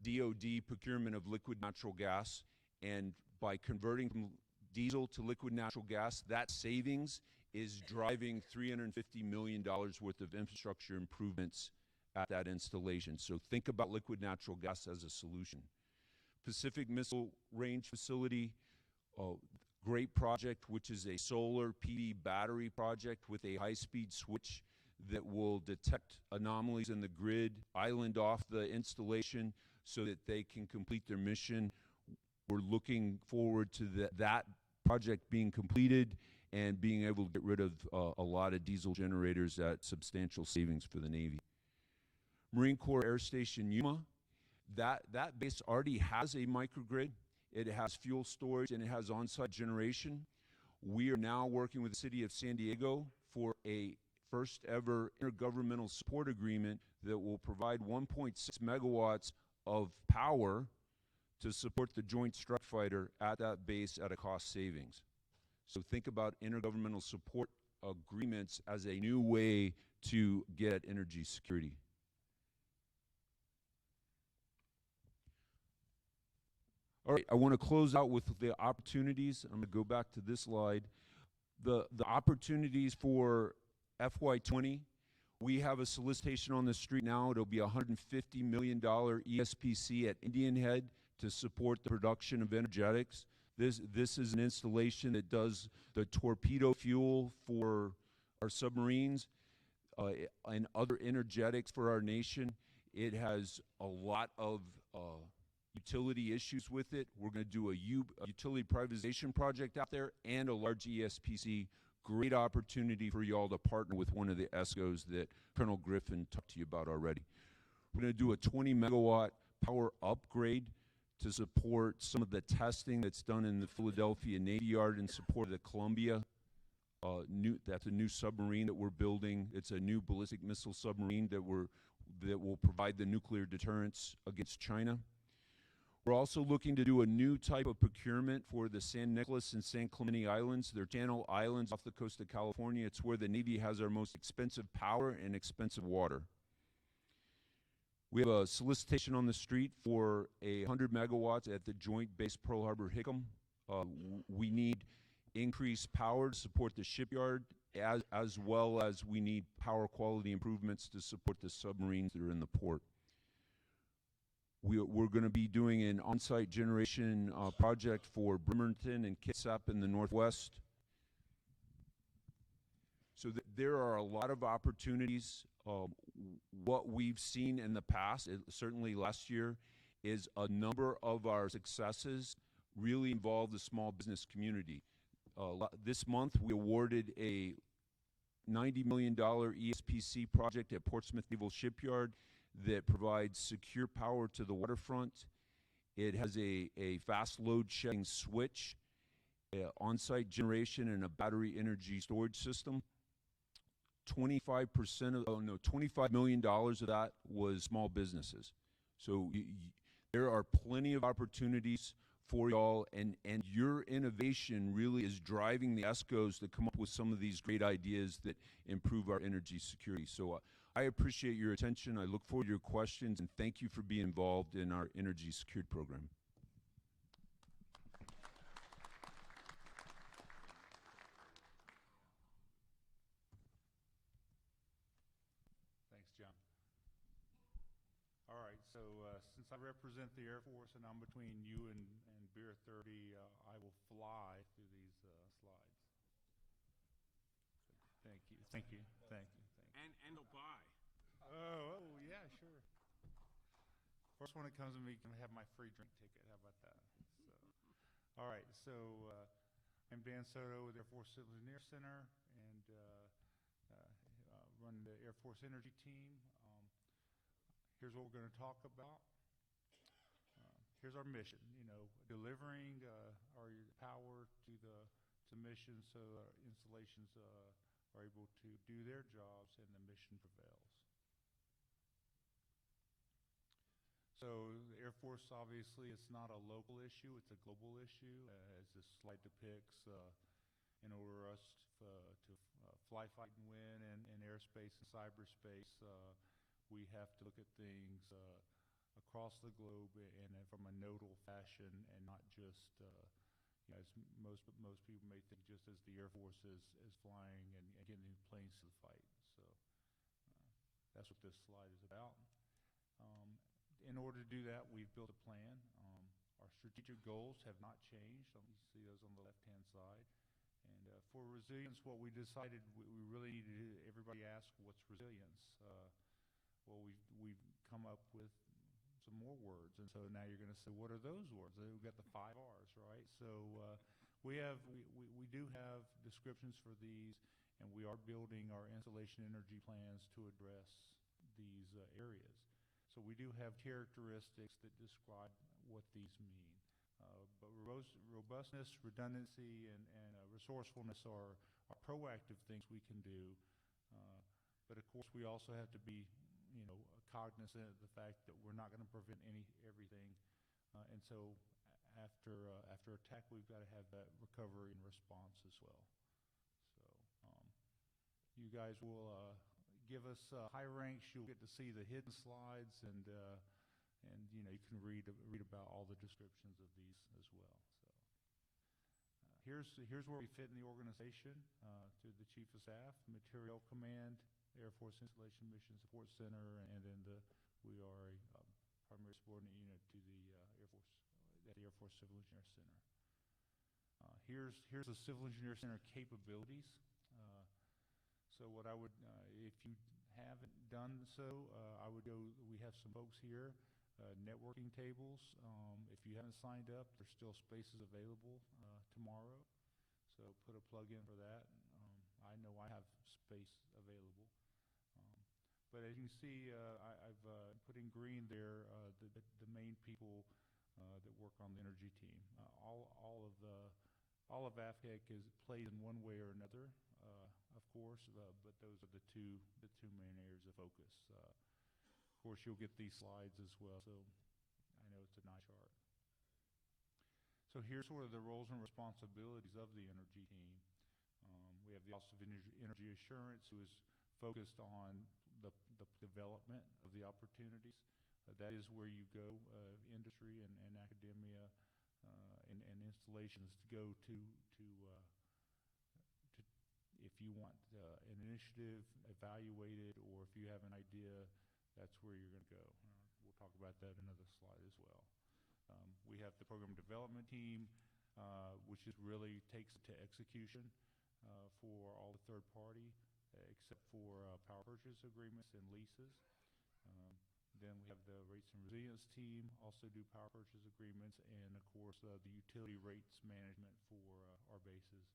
DoD procurement of liquid natural gas, and by converting from diesel to liquid natural gas, that savings is driving $350 million worth of infrastructure improvements at that installation. So think about liquid natural gas as a solution. Pacific Missile Range Facility, great project, which is a solar PV battery project with a high-speed switch that will detect anomalies in the grid, island off the installation so that they can complete their mission. We're looking forward to that project being completed and being able to get rid of a lot of diesel generators at substantial savings for the Navy. Marine Corps Air Station Yuma, that base already has a microgrid. It has fuel storage and it has on-site generation. We are now working with the City of San Diego for a first ever intergovernmental support agreement that will provide 1.6 megawatts of power to support the Joint Strike Fighter at that base at a cost savings. So think about intergovernmental support agreements as a new way to get energy security. All right, I want to close out with the opportunities. I'm going to go back to this slide. The opportunities for FY20, we have a solicitation on the street now. It'll be a $150 million ESPC at Indian Head to support the production of energetics. This is an installation that does the torpedo fuel for our submarines and other energetics for our nation. It has a lot of utility issues with it. We're going to do a utility privatization project out there and a large ESPC. Great opportunity for y'all to partner with one of the ESCOs that Colonel Griffin talked to you about already. We're going to do a 20 megawatt power upgrade to support some of the testing that's done in the Philadelphia Navy Yard in support of the Columbia That's a new submarine that we're building. It's a new ballistic missile submarine that will provide the nuclear deterrence against China. We're also looking to do a new type of procurement for the San Nicolas and San Clemente Islands. They're channel islands off the coast of California. It's where the Navy has our most expensive power and expensive water. We have a solicitation on the street for 100 megawatts at the Joint Base Pearl Harbor Hickam. We need increased power to support the shipyard, as well as we need power quality improvements to support the submarines that are in the port. We're going to be doing an on-site generation project for Bremerton and Kitsap in the Northwest. So there are a lot of opportunities. What we've seen in the past, certainly last year, is a number of our successes really involve the small business community. This month, we awarded a $90 million ESPC project at Portsmouth Naval Shipyard that provides secure power to the waterfront. It has a fast load shedding switch, on-site generation, and a battery energy storage system. 25 million dollars of that was small businesses. So there are plenty of opportunities for y'all, and your innovation really is driving the ESCOs to come up with some of these great ideas that improve our energy security. So I appreciate your attention. I look forward to your questions, and thank you for being involved in our energy security program. Thanks, John. All right, so since I represent the Air Force and I'm between you and Beer 30, I will fly through these slides. Thank you, thank you, thank you, thank you. And they'll buy. Oh, yeah, sure. First one that comes to me can have my free drink ticket. How about that? So, all right, so I'm Dan Soto with Air Force Civil Engineer Center and run the Air Force Energy Team. Here's what we're going to talk about. Here's our mission, delivering our power to missions so our installations are able to do their jobs and the mission prevails. So the Air Force, obviously, it's not a local issue, it's a global issue. As this slide depicts, in order for us to fly, fight, and win in airspace and cyberspace, we have to look at things across the globe and from a nodal fashion, and not just, as most people may think, just as the Air Force is flying and getting these planes to the fight. So that's what this slide is about. In order to do that, we've built a plan. Our strategic goals have not changed. You see those on the left-hand side. And for resilience, what we decided we really needed to do, everybody asked, what's resilience? Well, we've come up with some more words, and so now you're going to say, what are those words? We've got the 5 R's, right? So we do have descriptions for these, and we are building our installation energy plans to address these areas. So we do have characteristics that describe what these mean. But robustness, redundancy, and resourcefulness are proactive things we can do. But of course, we also have to be cognizant of the fact that we're not going to prevent everything. And so after attack, we've got to have that recovery and response as well. So you guys will give us high ranks. You'll get to see the hidden slides, and you can read about all the descriptions of these as well. So here's where we fit in the organization. To the Chief of Staff, Materiel Command, Air Force Installation Mission Support Center, and then we are a primary subordinate unit to the Air Force at the Air Force Civil Engineer Center. Here's the Civil Engineer Center capabilities. So what I would, if you haven't done so, I would go, we have some folks here, networking tables. If you haven't signed up, there's still spaces available tomorrow. So put a plug in for that. I know I have space available. But as you can see, I've put in green there the main people that work on the energy team. All of AFHEC is played in one way or another. of course, but those are the two main areas of focus. Of course, you'll get these slides as well, so I know it's a nice chart. So here's sort of the roles and responsibilities of the energy team. We have the Office of Energy Assurance, who is focused on the development of the opportunities. That is where you go, industry and academia and installations to go to if you want an initiative evaluated, or if you have an idea, that's where you're going to go. We'll talk about that in another slide as well. We have the program development team, which is really takes it to execution for all the third party, except for power purchase agreements and leases. Then we have the rates and resilience team, also do power purchase agreements, and of course the utility rates management for our bases.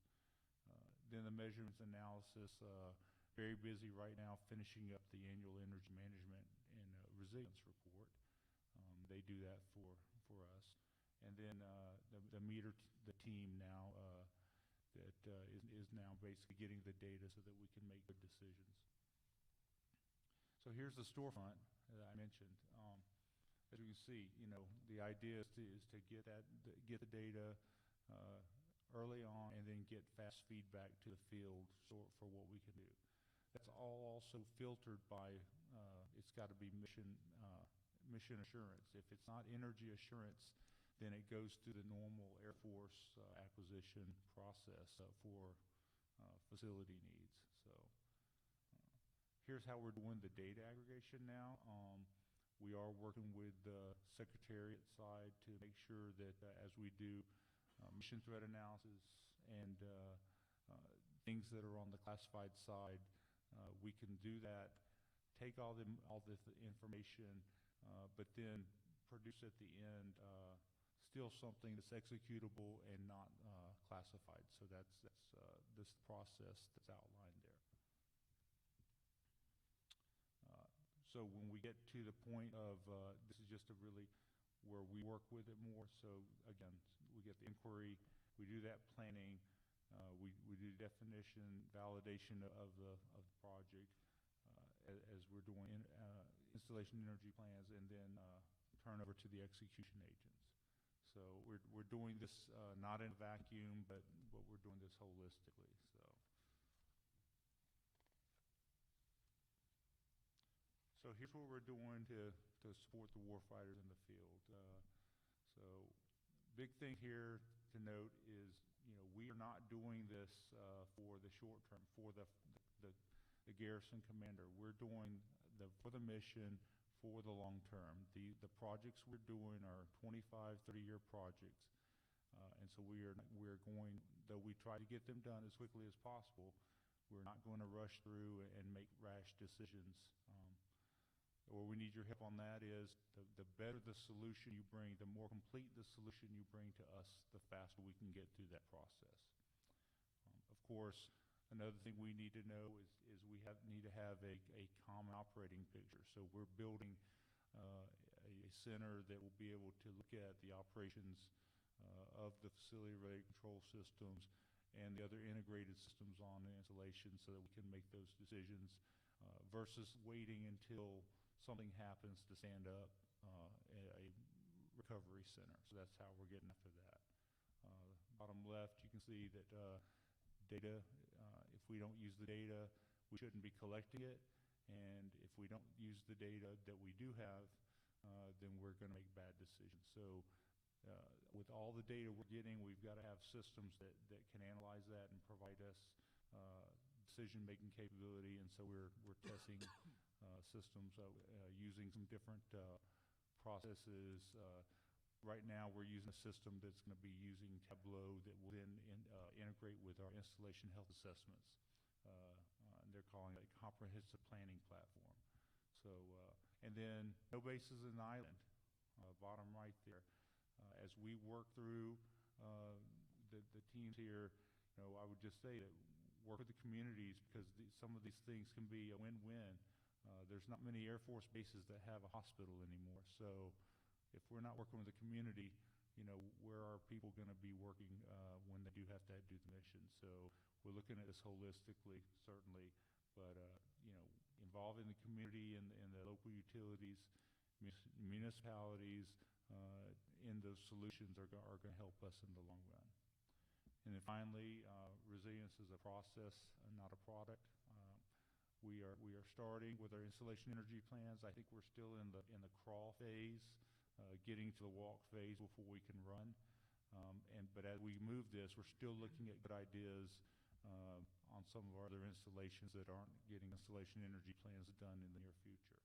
Then the measurements analysis, very busy right now finishing up the annual energy management and resilience report. They do that for us. And then the team now that is now basically getting the data so that we can make good decisions. So here's the storefront that I mentioned. As you can see, the idea is to get the data early on, and then get fast feedback to the field for what we can do. That's all also filtered by it's got to be mission assurance. If it's not energy assurance, then it goes through the normal Air Force acquisition process for facility needs. So here's how we're doing the data aggregation now. We are working with the Secretariat side to make sure that as we do mission threat analysis and things that are on the classified side, we can do that, take all this information, but then produce at the end still something that's executable and not classified. So that's this process that's outlined there. So when we get to the point of this is just a really where we work with it more. So again, we get the inquiry, we do that planning, we do definition, validation of the project as we're doing installation energy plans, and then turn over to the execution agents. So we're doing this not in a vacuum, but we're doing this holistically. So here's what we're doing to support the warfighters in the field. So big thing here to note is, we are not doing this for the short term, for the garrison commander. We're doing for the mission for the long term. The projects we're doing are 25, 30-year projects. And so we're going, though we try to get them done as quickly as possible, we're not going to rush through and make rash decisions. Where we need your help on that is the better the solution you bring, the more complete the solution you bring to us, the faster we can get through that process. Of course, another thing we need to know is we need to have a common operating picture. So we're building a center that will be able to look at the operations of the facility-related control systems and the other integrated systems on the installation, so that we can make those decisions versus waiting until something happens to stand up a recovery center. So that's how we're getting after that. Bottom left, you can see that data, if we don't use the data, we shouldn't be collecting it. And if we don't use the data that we do have, then we're going to make bad decisions. So with all the data we're getting, we've got to have systems that can analyze that and provide us decision-making capability. And so we're testing systems using some different processes. Right now we're using a system that's going to be using Tableau that will then integrate with our installation health assessments. And they're calling it a comprehensive planning platform. So, and then no base is an island, bottom right there. As we work through the teams here, I would just say that work with the communities, because some of these things can be a win-win. There's not many Air Force bases that have a hospital anymore. So if we're not working with the community, where are people going to be working when they do have to do the mission. So we're looking at this holistically, certainly, but involving the community and the local utilities, municipalities in those solutions are going to help us in the long run. And then finally, resilience is a process, not a product. We are starting with our installation energy plans. I think we're still in the crawl phase, getting to the walk phase before we can run. But as we move this, we're still looking at good ideas on some of our other installations that aren't getting installation energy plans done in the near future.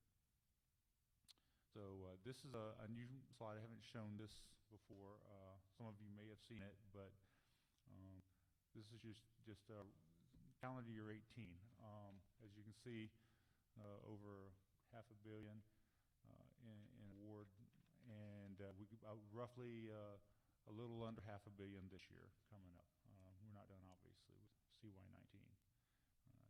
So this is a new slide. I haven't shown this before. Some of you may have seen it, but this is just calendar year 18. As you can see, over $500 million in award, and we roughly a little under $500 million this year coming up. We're not done, obviously, with CY19.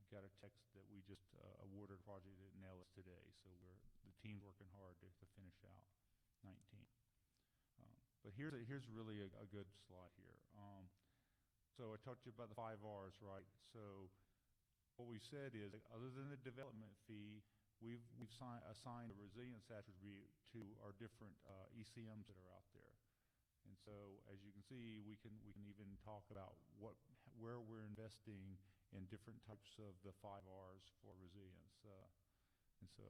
Got a text that we just awarded a project at Nellis today, so the team's working hard to finish out 19. But here's really a good slide here. So I talked to you about the 5 R's, right? So what we said is, other than the development fee, we've assigned a resilience attribute to our different ECMs that are out there. And so, as you can see, we can even talk about where we're investing in different types of the 5 R's for resilience. And so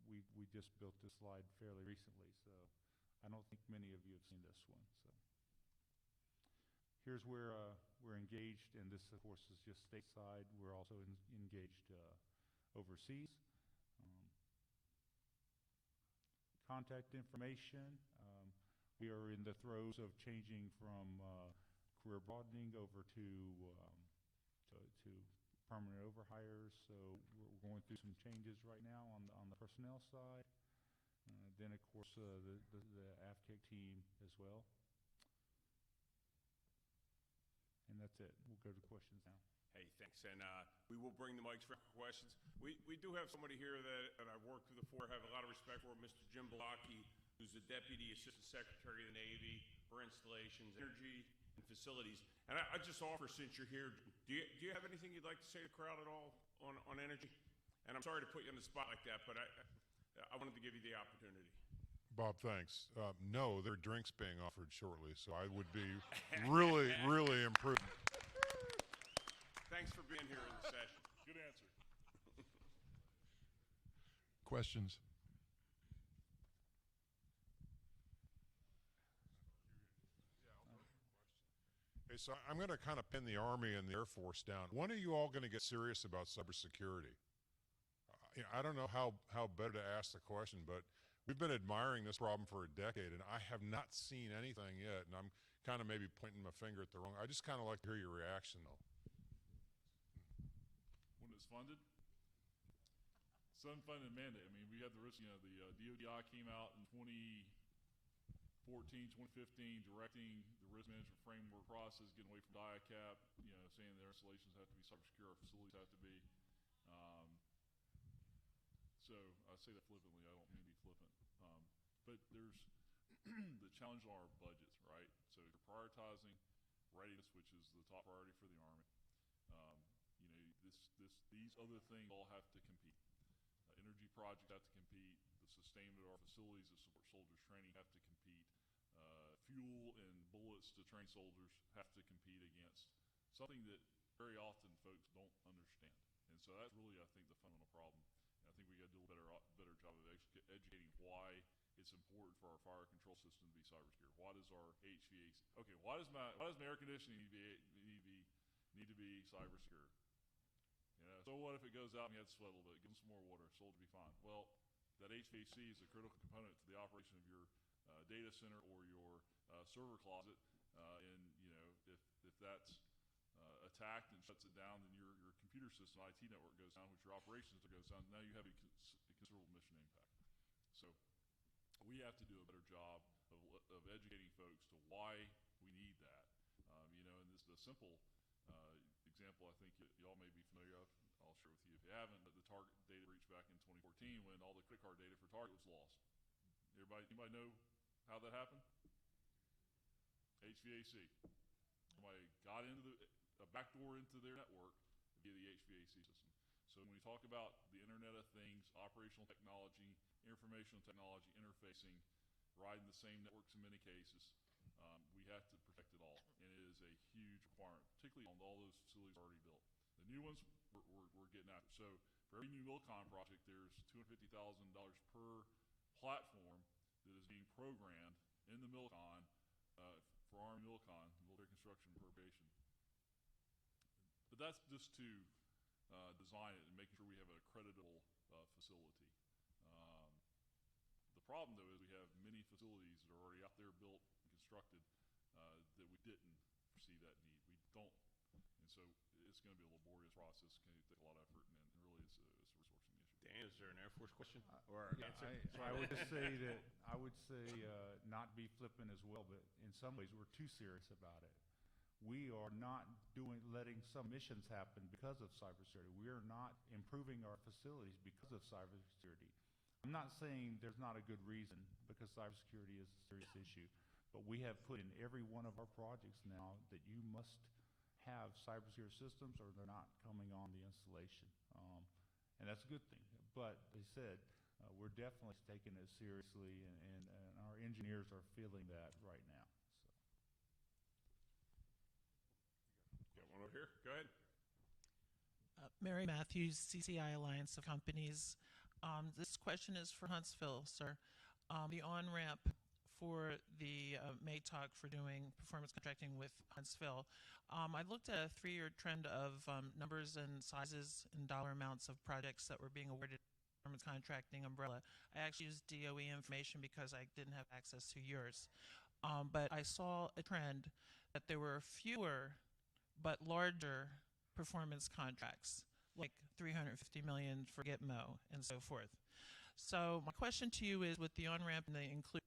we just built this slide fairly recently, so I don't think many of you have seen this one. So here's where we're engaged, and this, of course, is just stateside. We're also engaged overseas. Contact information. We are in the throes of changing from career broadening over to permanent overhires. So we're going through some changes right now on the personnel side. Then, of course, the AFCEC team as well. And that's it. We'll go to questions now. Hey, thanks. And we will bring the mics for questions. We do have somebody here that I've worked with before, have a lot of respect for, Mr. Jim Balaki, who's the Deputy Assistant Secretary of the Navy for Installations, Energy, and Facilities. And I just offer, since you're here, do you have anything you'd like to say to the crowd at all on energy? And I'm sorry to put you on the spot like that, but I wanted to give you the opportunity. Bob, thanks. No, there are drinks being offered shortly, so I would be really, really imprudent. Thanks for being here in the session. Good answer. Questions? Okay, so I'm going to kind of pin the Army and the Air Force down. When are you all going to get serious about cybersecurity? I don't know how better to ask the question, but we've been admiring this problem for a decade, and I have not seen anything yet, and I'm kind of maybe pointing my finger at the wrong. I just kind of like to hear your reaction, though. When it's funded? It's unfunded mandate. I mean, we had the risk, the DODI came out in 2014, 2015, directing the risk management framework process, getting away from DIACAP, saying their installations have to be cybersecure, our facilities have to be. So I say that flippantly, I don't mean to be flippant. But there's the challenge on our budgets, right? So you're prioritizing readiness, which is the top priority for the Army. These other things all have to compete. Energy projects have to compete. The sustainment of our facilities that support soldiers training have to compete. Fuel and bullets to train soldiers have to compete against something that very often folks don't understand. And so that's really, I think, the fundamental problem. And I think we got to do a better job of educating why it's important for our fire control system to be cybersecure. Why does our HVAC? Okay, why does my air conditioning need to be cybersecure? So what if it goes out and you have to sweat a little bit? Give them some more water, soldier will be fine. Well, that HVAC is a critical component to the operation of your data center or your server closet, and if that's attacked and shuts it down, then your computer system, IT network goes down, which your operations goes down. Now you have a considerable mission impact. So we have to do a better job of educating folks to why we need that. And this is a simple example I think y'all may be familiar of. I'll share with you if you haven't, but the Target data breach back in 2014 when all the credit card data for Target was lost. Anybody know How'd that happen? HVAC. Somebody got into a backdoor into their network via the HVAC system. So when we talk about the Internet of Things, operational technology, informational technology, interfacing, riding the same networks in many cases, we have to protect it all. And it is a huge requirement, particularly on all those facilities already built. The new ones we're getting after. So for every new Milcon project, there's $250,000 per platform that is being programmed in the Milcon for our Milcon, military construction and appropriation. But that's just to design it and making sure we have an accreditable facility. The problem, though, is we have many facilities that are already out there built and constructed that we didn't foresee that need. We don't. And so it's going to be a laborious process. It's going to take a lot of effort, and really it's a resourcing issue. Dan, is there an Air Force question or Yeah, answer? I would just say that not be flippant as well, but in some ways we're too serious about it. We are not letting some missions happen because of cybersecurity. We are not improving our facilities because of cybersecurity. I'm not saying there's not a good reason, because cybersecurity is a serious issue, but we have put in every one of our projects now that you must have cybersecurity systems or they're not coming on the installation. And that's a good thing. But they said, we're definitely taking it seriously, and our engineers are feeling that right now. Got one over here. Go ahead. Mary Matthews, CCI Alliance of Companies. This question is for Huntsville, sir. The on-ramp for the MATOC for doing performance contracting with Huntsville. I looked at a 3-year trend of numbers and sizes and dollar amounts of projects that were being awarded performance contracting umbrella. I actually used DOE information because I didn't have access to yours. But I saw a trend that there were fewer but larger performance contracts, like $350 million for Gitmo and so forth. So my question to you is, with the on-ramp and the include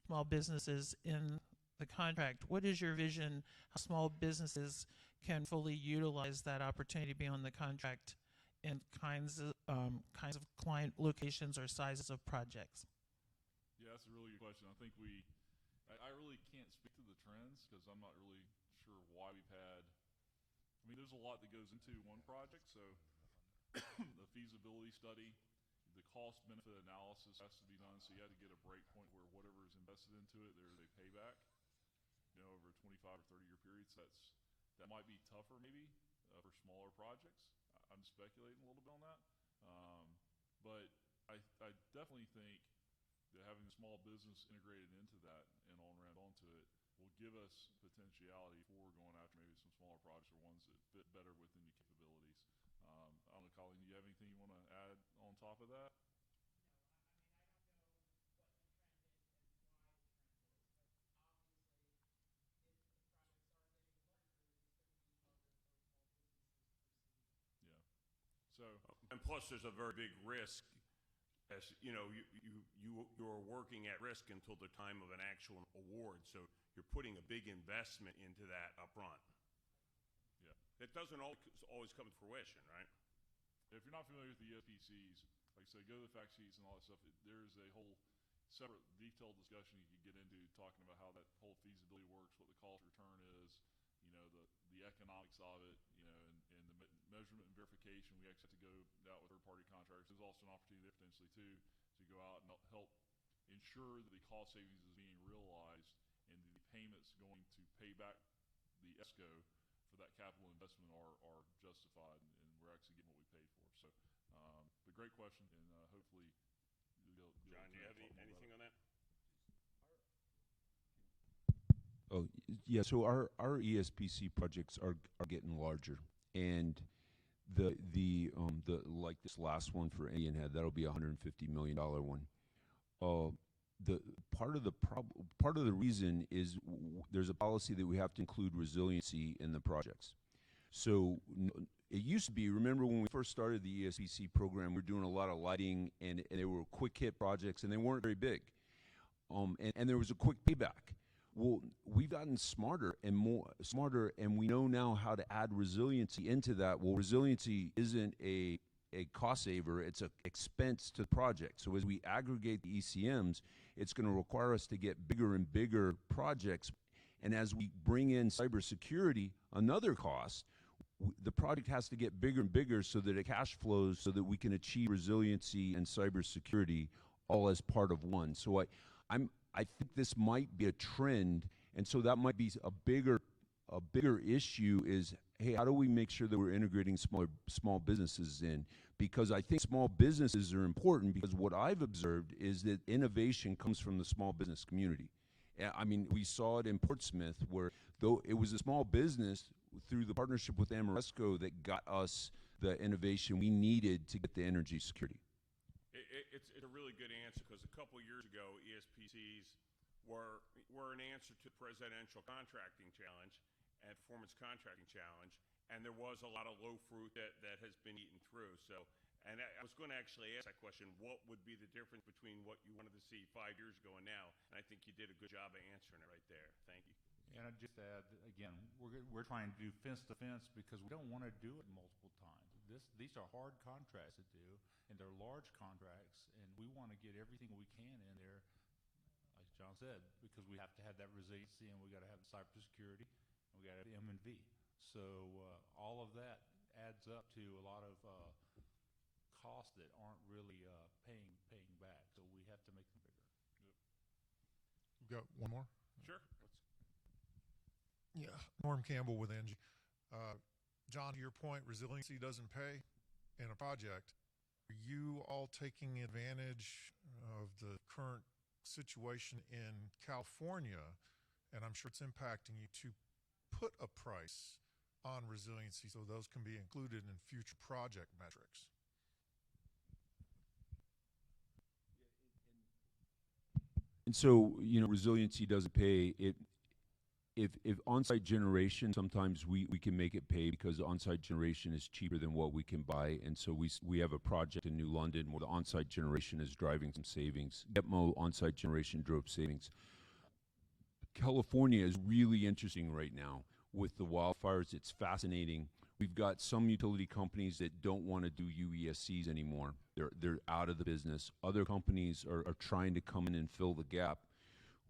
small businesses in the contract, what is your vision how small businesses can fully utilize that opportunity to be on the contract in kinds of client locations or sizes of projects? Yeah, that's a really good question. I think I really can't speak to the trends because I'm not really sure why we've had, there's a lot that goes into one project. So the feasibility study, the cost benefit analysis has to be done. So you had to get a break point where whatever is invested into it, there's a payback, over 25 or 30-year periods. That might be tougher maybe for smaller projects. I'm speculating a little bit on that. But I definitely think that having a small business integrated into that and on-ramp onto it will give us potentiality for going after maybe some smaller projects or ones that fit better within your capabilities. I don't know, Colleen, do you have anything you want to add on top of that? Yeah. So. And plus, there's a very big risk. As you know, you're working at risk until the time of an actual award. So you're putting a big investment into that up front. Yeah. It doesn't always come to fruition, right? If you're not familiar with the ESPCs, like I said, go to the fact sheets and all that stuff. There's a whole separate detailed discussion you could get into talking about how that whole feasibility works, what the cost return is, the economics of it, and the measurement and verification. We actually have to go out with third-party contractors. There's also an opportunity there potentially too to go out and help ensure that the cost savings is being realized and the payments going to pay back the ESCO for that capital investment are justified, and we're actually getting what we paid for. So, but great question, and hopefully you'll John, do you have anything on that? Oh, yeah, so our ESPC projects are getting larger, and the like this last one for Indian Head, that'll be a $150 million one. The part of the reason is there's a policy that we have to include resiliency in the projects. So it used to be, remember when we first started the ESPC program, we were doing a lot of lighting, and they were quick hit projects, and they weren't very big, and there was a quick payback. Well, we've gotten smarter, and we know now how to add resiliency into that. Well, resiliency isn't a a cost saver, it's an expense to the project. So as we aggregate the ECMs, it's going to require us to get bigger and bigger projects. And as we bring in cybersecurity, another cost, the project has to get bigger and bigger so that it cash flows so that we can achieve resiliency and cybersecurity all as part of one. So I think this might be a trend, and so that might be a bigger issue is, hey, how do we make sure that we're integrating small businesses in? Because I think small businesses are important, because what I've observed is that innovation comes from the small business community. I mean, we saw it in Portsmouth, where though it was a small business, through the partnership with Amoresco, that got us the innovation we needed to get the energy security. It's a really good answer, because a couple years ago, ESPCs were an answer to the Presidential Contracting Challenge and Performance Contracting Challenge, and there was a lot of low fruit that has been eaten through. So, and I was going to actually ask that question, what would be the difference between what you wanted to see 5 years ago and now? And I think you did a good job of answering it right there. Thank you. And I'd just add, again, we're trying to do fence to fence because we don't want to do it multiple times. These are hard contracts to do, and they're large contracts, and we want to get everything we can in there, like John said, because we have to have that resiliency, and we got to have the cybersecurity, and we got to have the M&V. So all of that adds up to a lot of costs that aren't really paying back. So we have to make them bigger. We've got one more. Sure. Yeah, Norm Campbell with Engie. John, to your point, resiliency doesn't pay in a project. Are you all taking advantage of the current situation in California, and I'm sure it's impacting you, to put a price on resiliency so those can be included in future project metrics? And so, you know, resiliency doesn't pay. If on-site generation, sometimes we can make it pay because on-site generation is cheaper than what we can buy. And so we have a project in New London where the on-site generation is driving some savings. Getmo on-site generation drove savings. California is really interesting right now with the wildfires. It's fascinating. We've got some utility companies that don't want to do UESCs anymore. They're out of the business. Other companies are trying to come in and fill the gap.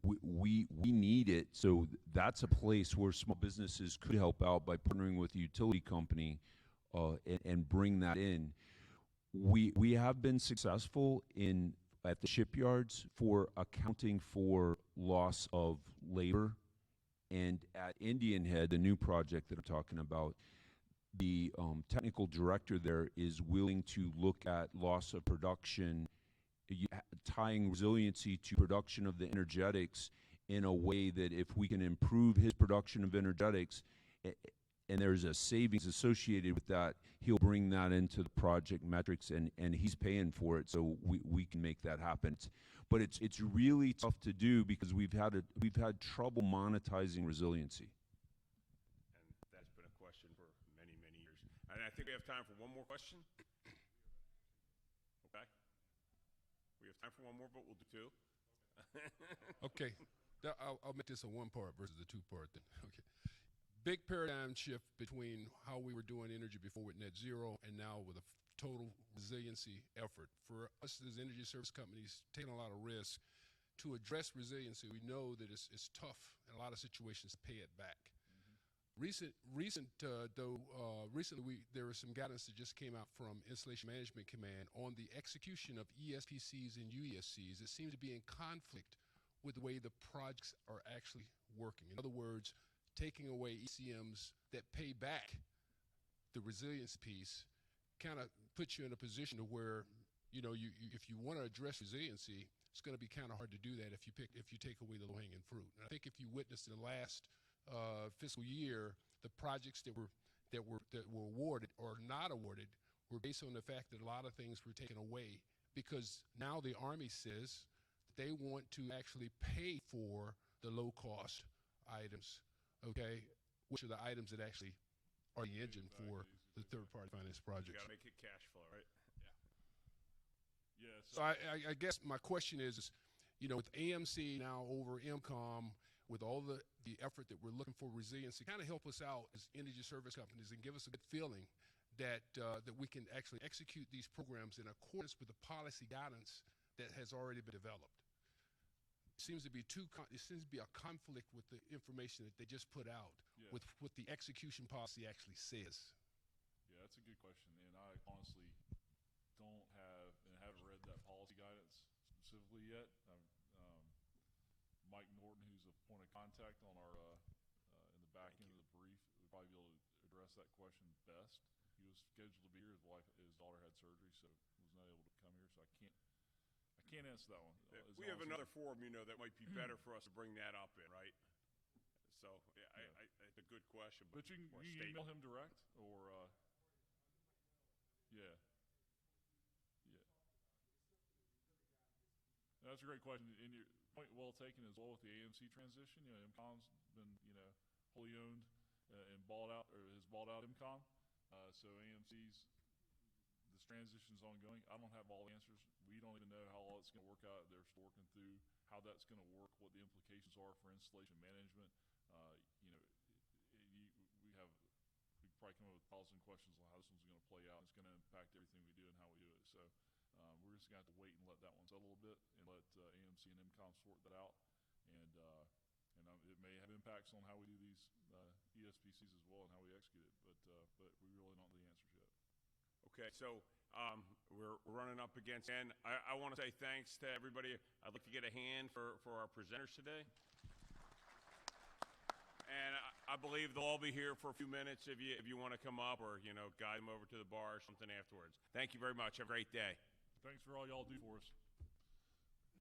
We need it, so that's a place where small businesses could help out by partnering with a utility company and bring that in. We have been successful at the shipyards for accounting for loss of labor, and at Indian Head, the new project that I'm talking about, the technical director there is willing to look at loss of production, tying resiliency to production of the energetics in a way that if we can improve his production of energetics and there's a savings associated with that, he'll bring that into the project metrics, and he's paying for it, so we can make that happen. But it's really tough to do because we've had trouble monetizing resiliency. And that's been a question for many, many years. And I think we have time for one more question. Okay. We have time for one more, but we'll do two. Okay. I'll make this a one-part versus a two-part then. Okay. Big paradigm shift between how we were doing energy before with net zero and now with a total resiliency effort. For us as energy service companies, taking a lot of risk to address resiliency, we know that it's tough in a lot of situations to pay it back. Recently, there was some guidance that just came out from Installation Management Command on the execution of ESPCs and UESCs. It seems to be in conflict with the way the projects are actually working. In other words, taking away ECMs that pay back the resilience piece kind of puts you in a position to where, you know, if you want to address resiliency, it's going to be kind of hard to do that if you take away the low-hanging fruit. And I think if you witnessed in the last fiscal year, the projects that were awarded or not awarded were based on the fact that a lot of things were taken away, because now the Army says they want to actually pay for the low-cost items, okay, which are the items that actually are the engine for the third-party finance projects. You got to make it cash flow, right? Yeah. So I guess my question is, you know, with AMC now over MCOM, with all the effort that we're looking for resiliency, kind of help us out as energy service companies and give us a good feeling that we can actually execute these programs in accordance with the policy guidance that has already been developed. It seems to be a conflict with the information that they just put out Yeah. with what the execution policy actually says. Yeah, that's a good question, and I honestly don't have and haven't read that policy guidance specifically yet. Mike Norton, who's a point of contact on our in the back end of the brief, would probably be able to address that question best. He was scheduled to be here. His daughter had surgery, so was not able to come here. So I can't answer that one. We have another forum, that might be better for us to bring that up in, right? So, yeah, it's a good question. But you or can statement. email him direct, or yeah. That's a great question, and your point well taken as well with the AMC transition. MCOM's been, wholly owned and bought out, or has bought out MCOM. So AMC's, this transition's ongoing. I don't have all the answers. We don't even know how all it's going to work out. They're still working through how that's going to work, what the implications are for installation management. We probably come up with 1,000 questions on how this one's going to play out. It's going to impact everything we do and how we do it. So we're just going to have to wait and let that one settle a little bit and let AMC and MCOM sort that out. And it may have impacts on how we do these ESPCs as well and how we execute it. But we really don't know the answers yet. Okay, so we're running up against end. I want to say thanks to everybody. I'd like to get a hand for our presenters today. And I believe they'll all be here for a few minutes if you want to come up or, guide them over to the bar or something afterwards. Thank you very much. Have a great day. Thanks for all y'all do for us.